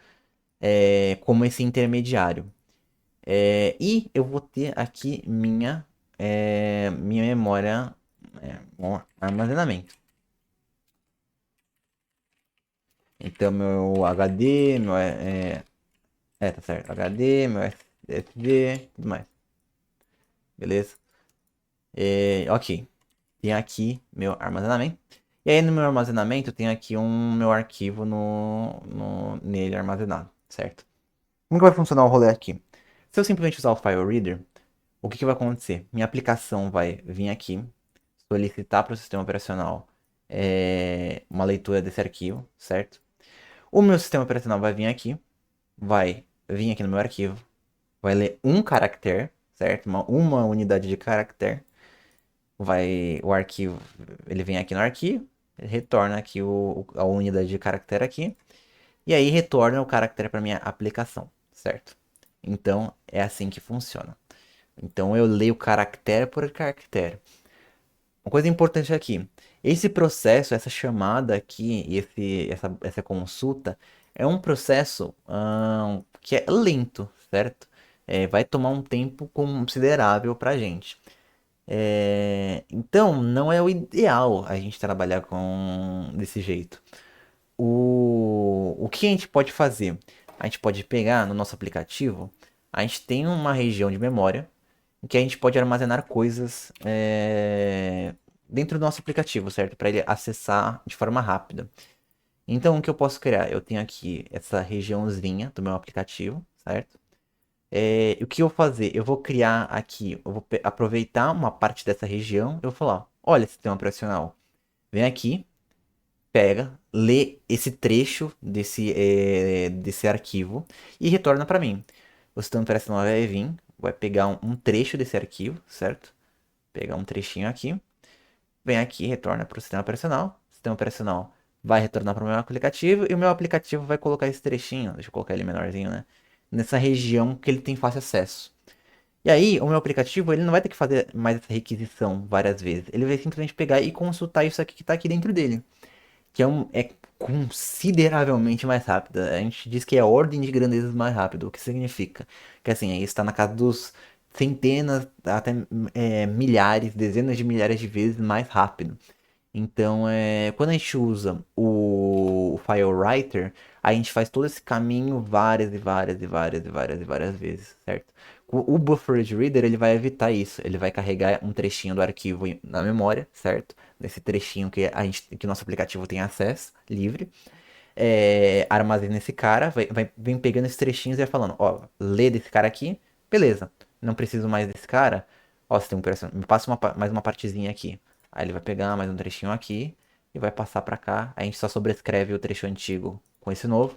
Como esse intermediário. E eu vou ter aqui minha memória, bom, armazenamento. Então, meu HD, tá certo, HD, meu SSD, tudo mais, beleza? Ok, tem aqui meu armazenamento. E aí no meu armazenamento tem aqui meu arquivo nele armazenado, certo? Como que vai funcionar o rolê aqui? Se eu simplesmente usar o File Reader, o que vai acontecer? Minha aplicação vai vir aqui, solicitar para o sistema operacional uma leitura desse arquivo, certo? O meu sistema operacional vai vir aqui no meu arquivo, vai ler um caractere, certo? Uma unidade de caractere. O arquivo, ele vem aqui no arquivo, retorna aqui a unidade de caractere aqui, e aí retorna o caractere para minha aplicação, certo? Então é assim que funciona. Então eu leio caractere por caractere. Uma coisa importante aqui, esse processo, essa chamada aqui, essa consulta, é um processo que é lento, certo? Vai tomar um tempo considerável para a gente. Então, não é o ideal a gente trabalhar desse jeito. O que a gente pode fazer? A gente pode pegar no nosso aplicativo, a gente tem uma região de memória em que a gente pode armazenar coisas dentro do nosso aplicativo, certo? Para ele acessar de forma rápida. Então, o que eu posso criar? Eu tenho aqui essa regiãozinha do meu aplicativo, certo? O que eu vou fazer? Eu vou criar aqui, eu vou aproveitar uma parte dessa região, eu vou falar, olha, sistema operacional, vem aqui, pega, lê esse trecho desse arquivo e retorna para mim. O sistema operacional vai vir, vai pegar um trecho desse arquivo, certo? Pegar um trechinho aqui, vem aqui e retorna para o sistema operacional. O sistema operacional vai retornar para o meu aplicativo e o meu aplicativo vai colocar esse trechinho, deixa eu colocar ele menorzinho, né? Nessa região que ele tem fácil acesso. E aí, o meu aplicativo, ele não vai ter que fazer mais essa requisição várias vezes. Ele vai simplesmente pegar e consultar isso aqui que está aqui dentro dele. Que é consideravelmente mais rápido. A gente diz que é ordem de grandezas mais rápido. O que significa? Que assim, aí está na casa dos centenas, até milhares, dezenas de milhares de vezes mais rápido. Então, quando a gente usa o FileWriter, a gente faz todo esse caminho várias e várias e várias e várias e várias vezes, certo? O Buffered Reader, ele vai evitar isso. Ele vai carregar um trechinho do arquivo na memória, certo? Nesse trechinho que o nosso aplicativo tem acesso livre. Armazena esse cara, vem pegando esses trechinhos e vai falando, ó, lê desse cara aqui, beleza. Não preciso mais desse cara. Ó, você tem me passa mais uma partezinha aqui. Aí ele vai pegar mais um trechinho aqui e vai passar pra cá. A gente só sobrescreve o trecho antigo com esse novo.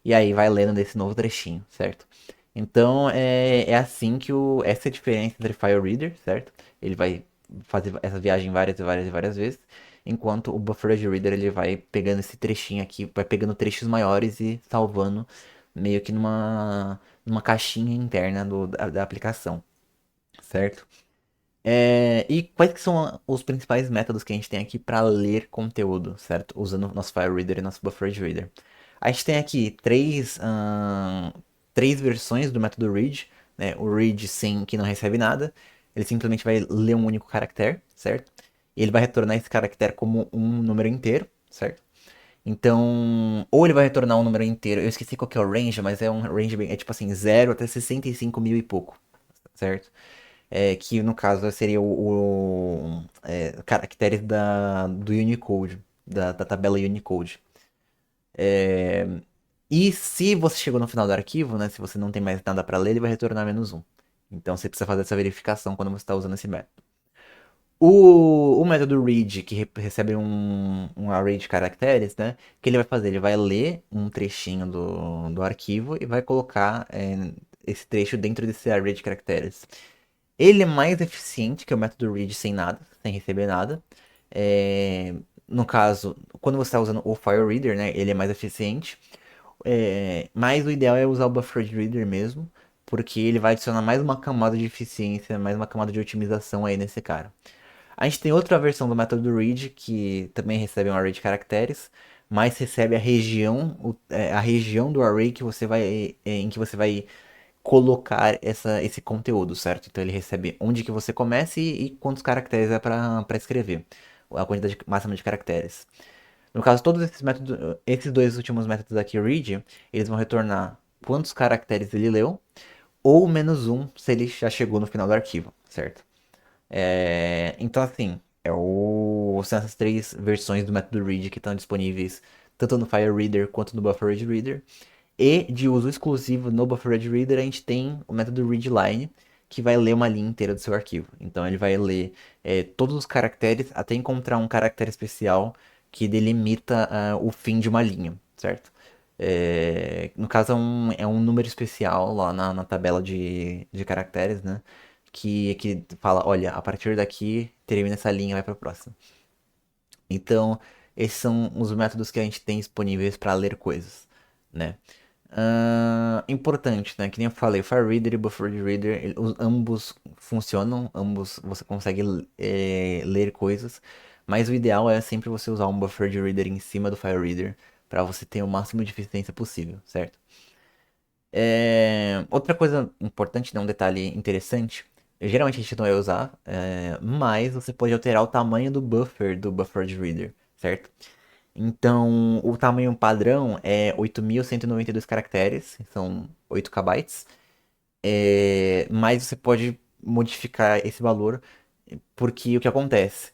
E aí vai lendo desse novo trechinho, certo? Então é assim essa é a diferença entre File Reader, certo? Ele vai fazer essa viagem várias e várias e várias vezes. Enquanto o Buffered Reader ele vai pegando esse trechinho aqui, vai pegando trechos maiores e salvando meio que numa caixinha interna da aplicação, certo? E quais que são os principais métodos que a gente tem aqui para ler conteúdo, certo? Usando nosso File Reader e nosso Buffered Reader. A gente tem aqui três três versões do método read, né? O read sem que não recebe nada, ele simplesmente vai ler um único caractere, certo? E ele vai retornar esse caractere como um número inteiro, certo? Então, ou ele vai retornar um número inteiro, eu esqueci qual que é o range, mas é um range bem, é tipo assim, 0 até 65 mil e pouco, certo? Que no caso seria caracteres do Unicode, da tabela Unicode. E se você chegou no final do arquivo, né, se você não tem mais nada para ler, ele vai retornar -1. Então você precisa fazer essa verificação quando você está usando esse método. O método read, que recebe um array de caracteres, né? O que ele vai fazer? Ele vai ler um trechinho do arquivo e vai colocar esse trecho dentro desse array de caracteres. Ele é mais eficiente que o método read sem nada, sem receber nada. No caso, quando você está usando o FileReader, né? Ele é mais eficiente. Mas o ideal é usar o Buffered Reader mesmo, porque ele vai adicionar mais uma camada de eficiência, mais uma camada de otimização aí nesse cara. A gente tem outra versão do método read que também recebe um array de caracteres, mas recebe a região do array que você vai, em que você vai colocar esse conteúdo, certo? Então ele recebe onde que você começa e quantos caracteres é para escrever, a quantidade máxima de caracteres. No caso, todos esses métodos, esses dois últimos métodos aqui, read, eles vão retornar quantos caracteres ele leu, ou -1 se ele já chegou no final do arquivo, certo? Então, assim, são essas três versões do método read que estão disponíveis tanto no FileReader quanto no Buffered Reader. E de uso exclusivo no Buffered Reader, a gente tem o método readline, que vai ler uma linha inteira do seu arquivo. Então, ele vai ler todos os caracteres até encontrar um caractere especial que delimita o fim de uma linha, certo? No caso, é um número especial lá na tabela de caracteres, né? Que fala, olha, a partir daqui termina essa linha e vai para a próxima. Então, esses são os métodos que a gente tem disponíveis para ler coisas, né? Importante, né? Que nem eu falei, o FileReader e o Buffered Reader, ambos funcionam, ambos você consegue ler coisas, mas o ideal é sempre você usar um Buffered Reader em cima do FileReader para você ter o máximo de eficiência possível, certo? Outra coisa importante, né, um detalhe interessante, geralmente a gente não vai usar, mas você pode alterar o tamanho do buffer do Buffered Reader, certo? Então, o tamanho padrão é 8.192 caracteres, são 8 kbytes, mas você pode modificar esse valor, porque o que acontece?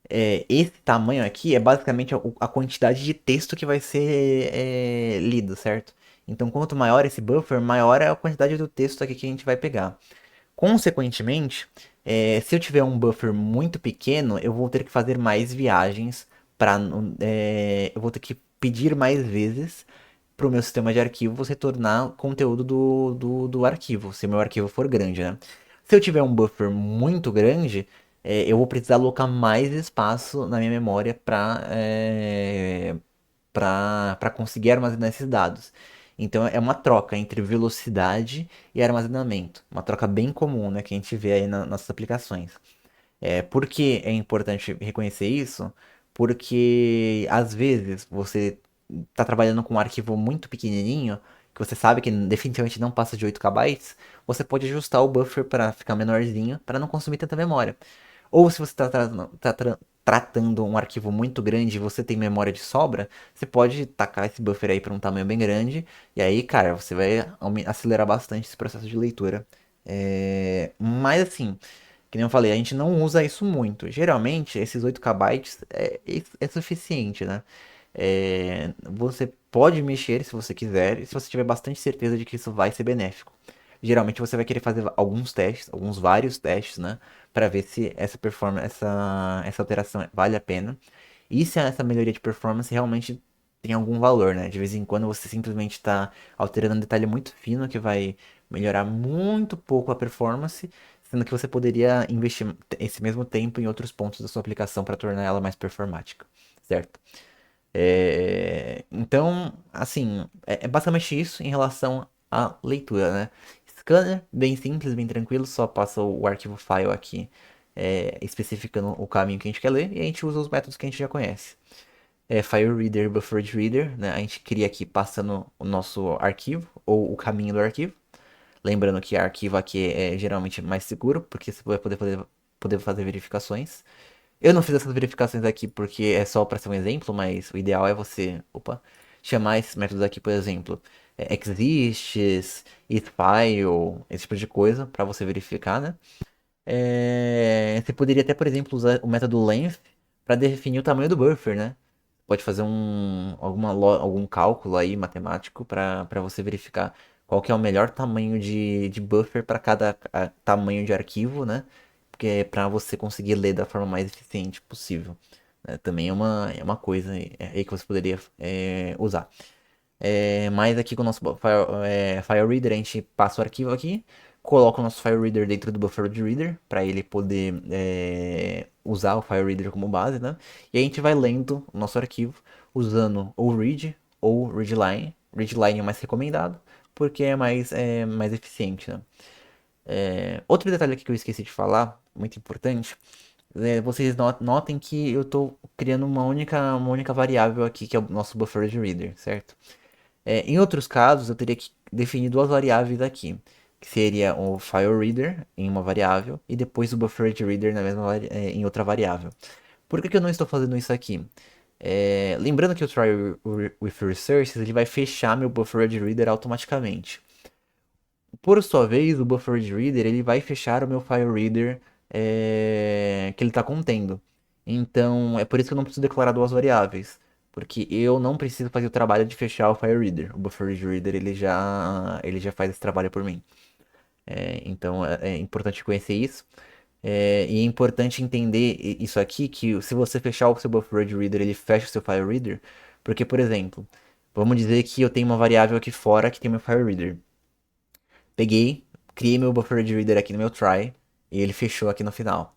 Esse tamanho aqui é basicamente a quantidade de texto que vai ser lido, certo? Então, quanto maior esse buffer, maior é a quantidade do texto aqui que a gente vai pegar. Consequentemente, se eu tiver um buffer muito pequeno, eu vou ter que fazer mais viagens para, eu vou ter que pedir mais vezes para o meu sistema de arquivos retornar conteúdo do arquivo, se o meu arquivo for grande, né? Se eu tiver um buffer muito grande, eu vou precisar alocar mais espaço na minha memória para conseguir armazenar esses dados. Então é uma troca entre velocidade e armazenamento. Uma troca bem comum, né, que a gente vê aí nas nossas aplicações. Por que é importante reconhecer isso? Porque às vezes você está trabalhando com um arquivo muito pequenininho, que você sabe que definitivamente não passa de 8 kbytes, você pode ajustar o buffer para ficar menorzinho, para não consumir tanta memória. Ou se você está tratando um arquivo muito grande e você tem memória de sobra, você pode tacar esse buffer aí para um tamanho bem grande, e aí, cara, você vai acelerar bastante esse processo de leitura. Mas assim, que nem eu falei, a gente não usa isso muito. Geralmente, esses 8 kbytes é suficiente, né? Você pode mexer se você quiser, se você tiver bastante certeza de que isso vai ser benéfico. Geralmente você vai querer fazer alguns testes, vários testes, né? Para ver se essa performance, essa alteração vale a pena. E se essa melhoria de performance realmente tem algum valor, né? De vez em quando você simplesmente está alterando um detalhe muito fino que vai melhorar muito pouco a performance, sendo que você poderia investir esse mesmo tempo em outros pontos da sua aplicação para tornar ela mais performática, certo? Então, assim, é basicamente isso em relação à leitura, né? Scanner, bem simples, bem tranquilo, só passa o arquivo file aqui, especificando o caminho que a gente quer ler, e a gente usa os métodos que a gente já conhece. FileReader, BufferedReader, né? A gente cria aqui passando o nosso arquivo ou o caminho do arquivo. Lembrando que arquivo aqui é geralmente mais seguro, porque você vai poder fazer verificações. Eu não fiz essas verificações aqui porque é só para ser um exemplo, mas o ideal é você, chamar esses métodos aqui, por exemplo, exists, isFile, esse tipo de coisa, para você verificar, né? Você poderia até, por exemplo, usar o método length para definir o tamanho do buffer, né? Pode fazer algum cálculo aí matemático para você verificar qual que é o melhor tamanho de buffer para cada tamanho de arquivo, né? Porque é para você conseguir ler da forma mais eficiente possível, né? Também é uma coisa aí que você poderia usar. Mas aqui com o nosso file reader, a gente passa o arquivo aqui, coloca o nosso file reader dentro do buffer reader, para ele poder usar o file reader como base, né? E a gente vai lendo o nosso arquivo usando ou read ou readline. Readline é o mais recomendado, porque é mais eficiente, né? Outro detalhe aqui que eu esqueci de falar, muito importante, vocês notem que eu estou criando uma única variável aqui, que é o nosso buffer reader, certo? Em outros casos, eu teria que definir duas variáveis aqui, que seria o file reader em uma variável e depois o buffered reader em outra variável. Por que eu não estou fazendo isso aqui? Lembrando que o try with resources ele vai fechar meu buffered reader automaticamente. Por sua vez, o buffered reader ele vai fechar o meu file reader que ele está contendo. Então, é por isso que eu não preciso declarar duas variáveis. Porque eu não preciso fazer o trabalho de fechar o file reader. O buffered reader ele já faz esse trabalho por mim. Então, é importante conhecer isso. E é importante entender isso aqui, que se você fechar o seu buffered reader, ele fecha o seu file reader. Porque, por exemplo, vamos dizer que eu tenho uma variável aqui fora que tem meu file reader. Peguei, criei meu buffer de reader aqui no meu try e ele fechou aqui no final.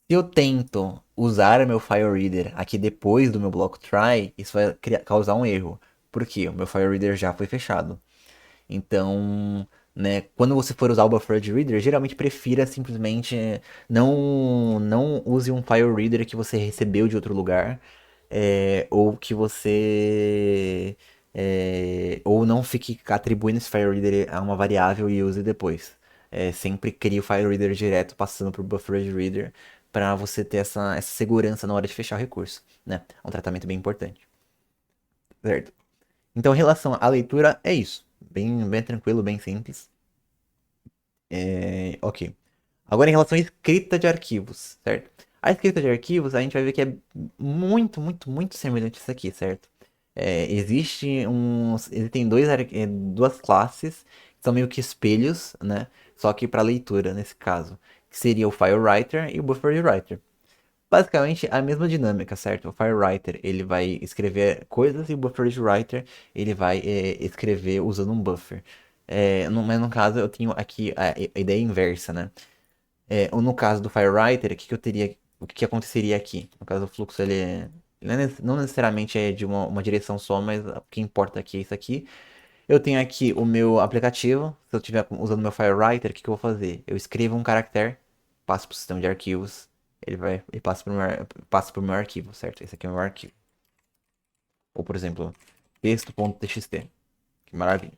Se eu tento usar meu file reader aqui depois do meu bloco try, isso vai causar um erro. Por quê? O meu file reader já foi fechado. Então, né, quando você for usar o buffer de reader, geralmente prefira simplesmente não use um file reader que você recebeu de outro lugar, ou que você ou não fique atribuindo esse file reader a uma variável e use depois. Sempre crie o file reader direto passando por buffer reader para você ter essa segurança na hora de fechar o recurso, né? É um tratamento bem importante, certo? Então, em relação à leitura, é isso. Bem, bem tranquilo, bem simples. Ok. Agora, em relação à escrita de arquivos, certo? A escrita de arquivos, a gente vai ver que é muito, muito, muito semelhante a isso aqui, certo? Existem duas classes que são meio que espelhos, né? Só que para leitura, nesse caso, que seria o FileWriter e o BufferedWriter. Basicamente a mesma dinâmica, certo? O FileWriter ele vai escrever coisas e o BufferedWriter ele vai escrever usando um buffer. Mas no caso eu tenho aqui a ideia inversa, né? No caso do FileWriter, o que aconteceria aqui? No caso do fluxo ele não necessariamente é de uma direção só, mas o que importa aqui é isso aqui. Eu tenho aqui o meu aplicativo. Se eu estiver usando meu FileWriter, o que eu vou fazer? Eu escrevo um caractere, passo para o sistema de arquivos, ele passa para o meu arquivo, certo? Esse aqui é o meu arquivo. Ou, por exemplo, texto.txt. Que maravilha.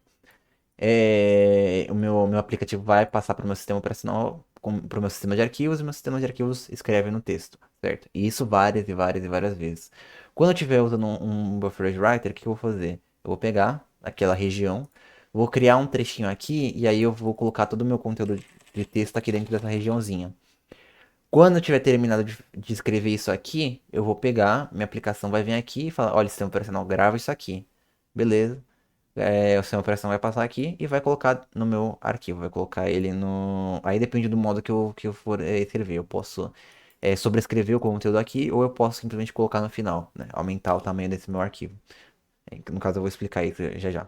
O meu aplicativo vai passar para o meu sistema operacional, para o meu sistema de arquivos, e o meu sistema de arquivos escreve no texto, certo? E isso várias e várias e várias vezes. Quando eu estiver usando um buffer writer, o que eu vou fazer? Eu vou pegar aquela região, vou criar um trechinho aqui, e aí eu vou colocar todo o meu conteúdo de texto aqui dentro dessa regiãozinha. Quando eu tiver terminado de escrever isso aqui, eu vou pegar, minha aplicação vai vir aqui e falar, olha, sistema operacional, grava isso aqui. Beleza. O sistema operacional vai passar aqui e vai colocar no meu arquivo, vai colocar ele no... Aí depende do modo que eu for escrever. Eu posso sobrescrever o conteúdo aqui ou eu posso simplesmente colocar no final, né? Aumentar o tamanho desse meu arquivo. No caso eu vou explicar isso já já.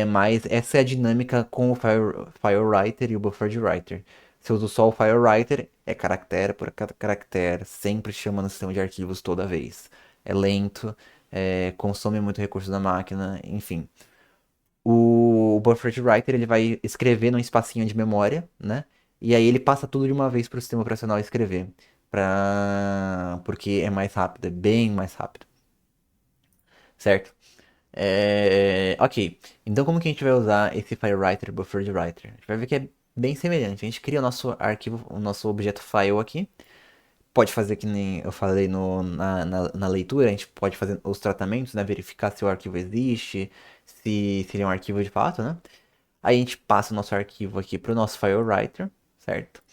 Mas essa é a dinâmica com o FileWriter e o BufferedWriter. Se eu uso só o FileWriter, é caractere por caractere, sempre chamando o sistema de arquivos toda vez. É lento, consome muito recurso da máquina, enfim. O BufferedWriter ele vai escrever num espacinho de memória, né? E aí ele passa tudo de uma vez para o sistema operacional escrever. Porque é mais rápido, é bem mais rápido. certo? Ok, então como que a gente vai usar esse FileWriter e BufferedWriter? A gente vai ver que é bem semelhante. A gente cria o nosso arquivo, o nosso objeto file aqui. Pode fazer que nem eu falei na leitura, a gente pode fazer os tratamentos, né? Verificar se o arquivo existe, se ele é um arquivo de fato, né? Aí a gente passa o nosso arquivo aqui para o nosso FileWriter, certo?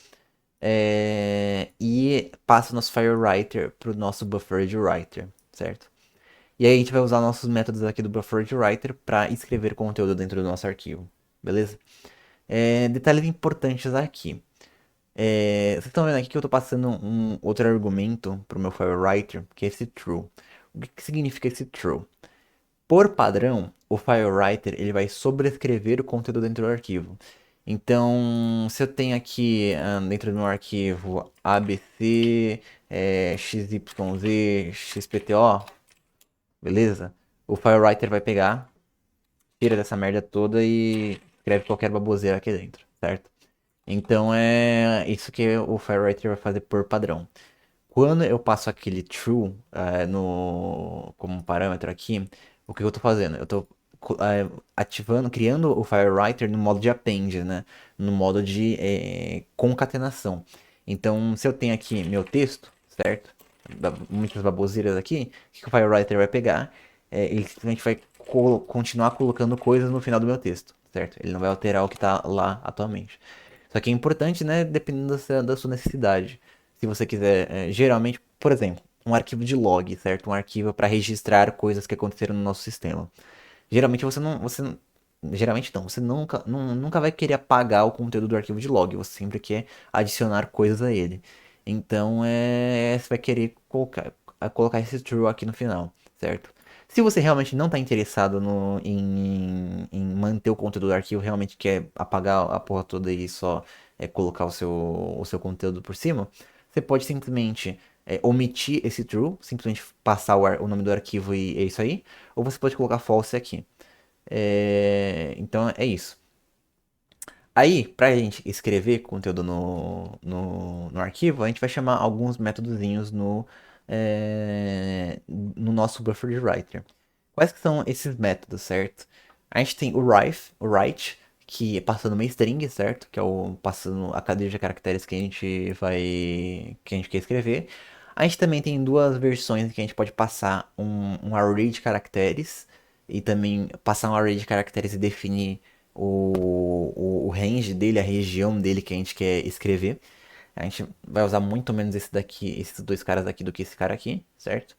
E passa o nosso FileWriter para o nosso BufferedWriter, certo? E aí a gente vai usar nossos métodos aqui do BufferedWriter para escrever conteúdo dentro do nosso arquivo, beleza? Detalhes importantes aqui. Vocês estão vendo aqui que eu estou passando um outro argumento para o meu FileWriter, que é esse true. O que significa esse true? Por padrão, o FileWriter ele vai sobrescrever o conteúdo dentro do arquivo. Então, se eu tenho aqui dentro do meu arquivo ABC, XYZ, XPTO, beleza? O FileWriter vai pegar, tira dessa merda toda e escreve qualquer baboseira aqui dentro, certo? Então é isso que o FileWriter vai fazer por padrão. Quando eu passo aquele true como parâmetro aqui, o que eu estou fazendo? Eu estou ativando, criando o FileWriter no modo de append, né? No modo de concatenação. Então, se eu tenho aqui meu texto, certo? Muitas baboseiras aqui, o que o FileWriter vai pegar? Ele simplesmente vai continuar colocando coisas no final do meu texto, certo? Ele não vai alterar o que está lá atualmente. Só que é importante, né? Dependendo da sua necessidade. Se você quiser, geralmente, por exemplo, um arquivo de log, certo? Um arquivo para registrar coisas que aconteceram no nosso sistema. Geralmente geralmente não, você nunca vai querer apagar o conteúdo do arquivo de log, você sempre quer adicionar coisas a ele. Então, você vai querer colocar esse true aqui no final, certo? Se você realmente não está interessado em manter o conteúdo do arquivo, realmente quer apagar a porra toda e só colocar o seu conteúdo por cima, você pode simplesmente omitir esse true, simplesmente passar o nome do arquivo e é isso aí, ou você pode colocar false aqui. Então é isso. Aí, para a gente escrever conteúdo no arquivo, a gente vai chamar alguns métodozinhos no nosso BufferedWriter. Quais que são esses métodos, certo? A gente tem o write, que é passando uma string, certo? Que é o passando a cadeia de caracteres que a gente quer escrever. A gente também tem duas versões que a gente pode passar um array de caracteres e também passar um array de caracteres e definir o range dele, a região dele que a gente quer escrever. A gente vai usar muito menos esse daqui, esses dois caras aqui do que esse cara aqui, certo?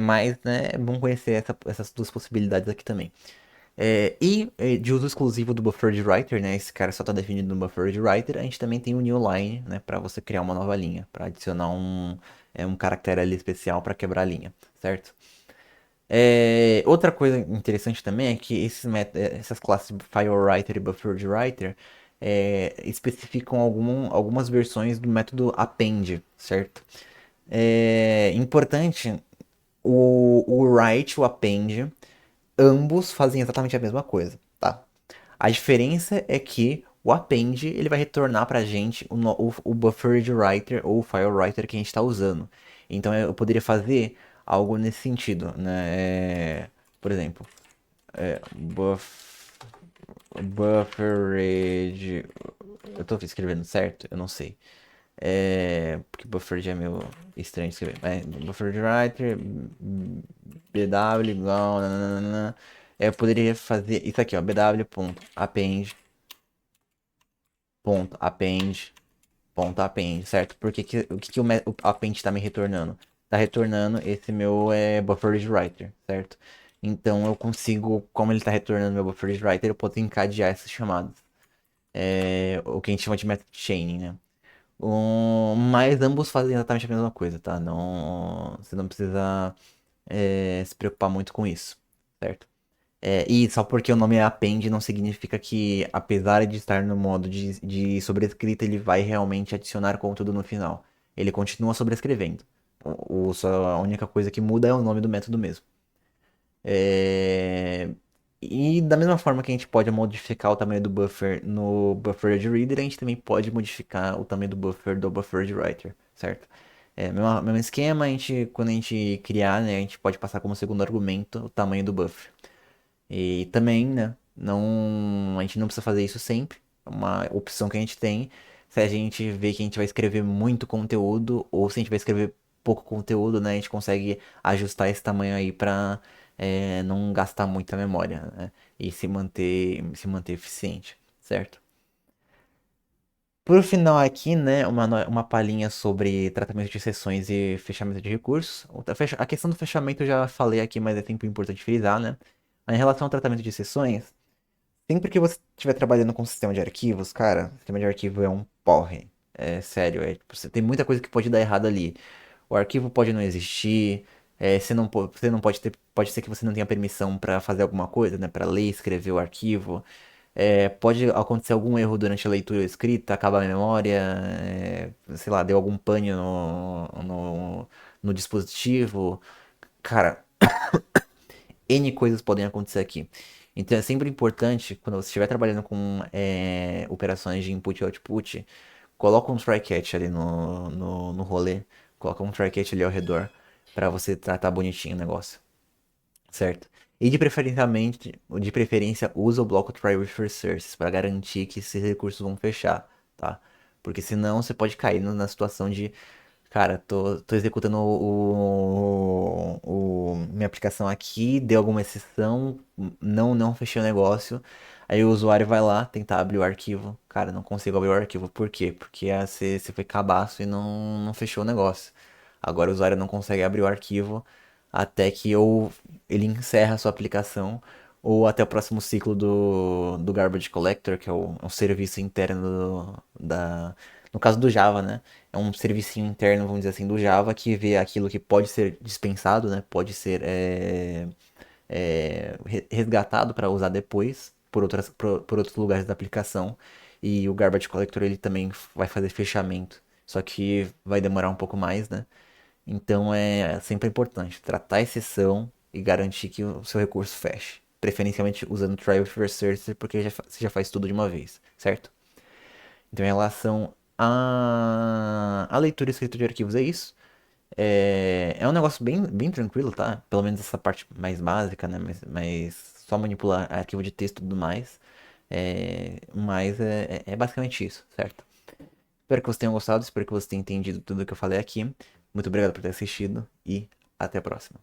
Mas né, é bom conhecer essas duas possibilidades aqui também. De uso exclusivo do BufferedWriter, né? Esse cara só está definido no BufferedWriter. A gente também tem o newline, né? Para você criar uma nova linha, para adicionar um caractere ali especial para quebrar a linha, certo? Outra coisa interessante também é que essas classes FileWriter e BufferedWriter especificam algumas versões do método append, certo? Importante, o write e o append, ambos fazem exatamente a mesma coisa, tá? A diferença é que o append ele vai retornar pra gente o BufferedWriter ou o FileWriter que a gente está usando. Então eu poderia fazer algo nesse sentido, né? Por exemplo, é, buff, buffered. Eu tô escrevendo certo? Eu não sei. Porque buffered é meio estranho de escrever. BufferedWriter, BW igual. Nananana. Eu poderia fazer isso aqui, ó. bw.append, append, append, certo? Porque o append está me retornando? Está retornando esse meu BufferedWriter, certo? Então eu consigo, como ele está retornando meu BufferedWriter, eu posso encadear essas chamadas. O que a gente chama de method chaining, né? Mas ambos fazem exatamente a mesma coisa, tá? Não, você não precisa se preocupar muito com isso, certo? E só porque o nome é append não significa que, apesar de estar no modo de sobrescrita, ele vai realmente adicionar conteúdo no final. Ele continua sobrescrevendo. Só a única coisa que muda é o nome do método mesmo. É, E da mesma forma que a gente pode modificar o tamanho do buffer no BufferedReader, a gente também pode modificar o tamanho do buffer do BufferedWriter, certo? Mesmo esquema, quando a gente criar, né, a gente pode passar como segundo argumento o tamanho do buffer. E também, né, a gente não precisa fazer isso sempre. É uma opção que a gente tem se a gente vê que a gente vai escrever muito conteúdo ou se a gente vai escrever pouco conteúdo, né, a gente consegue ajustar esse tamanho aí pra não gastar muita memória, né, e se manter eficiente, certo? Por final aqui, né, uma palhinha sobre tratamento de sessões e fechamento de recursos. A questão do fechamento eu já falei aqui, mas é sempre importante frisar, né? Em relação ao tratamento de sessões, sempre que você estiver trabalhando com sistema de arquivos, cara, sistema de arquivo é um porre. É sério, tipo, tem muita coisa que pode dar errado ali. O arquivo pode não existir, você não pode ter, pode ser que você não tenha permissão para fazer alguma coisa, né, para ler e escrever o arquivo. Pode acontecer algum erro durante a leitura ou escrita, acaba a memória, sei lá, deu algum pane no dispositivo. Cara, N coisas podem acontecer aqui. Então é sempre importante, quando você estiver trabalhando com operações de input e output, coloca um try catch ali no rolê, coloca um try catch ali ao redor, para você tratar bonitinho o negócio, certo? E de preferência, usa o bloco try with sources para garantir que esses recursos vão fechar, tá? Porque senão você pode cair na situação de, cara, tô executando minha aplicação aqui, deu alguma exceção, não fechei o negócio. Aí o usuário vai lá tentar abrir o arquivo. Cara, não consigo abrir o arquivo. Por quê? Porque você foi cabaço e não fechou o negócio. Agora o usuário não consegue abrir o arquivo até que ou ele encerra a sua aplicação ou até o próximo ciclo do Garbage Collector, que é um serviço interno no caso do Java, né? É um servicinho interno, vamos dizer assim, do Java que vê aquilo que pode ser dispensado, né? Pode ser resgatado para usar depois por outros lugares da aplicação. E o Garbage Collector ele também vai fazer fechamento. Só que vai demorar um pouco mais, né? Então é sempre importante tratar a exceção e garantir que o seu recurso feche. Preferencialmente usando try with researcher, porque você já faz tudo de uma vez, certo? Então, em relação à leitura e escrita de arquivos, é isso. É um negócio bem tranquilo, tá? Pelo menos essa parte mais básica, né? Mas só manipular arquivo de texto e tudo mais. Mas é basicamente isso, certo? Espero que vocês tenham gostado, espero que você tenha entendido tudo que eu falei aqui. Muito obrigado por ter assistido e até a próxima.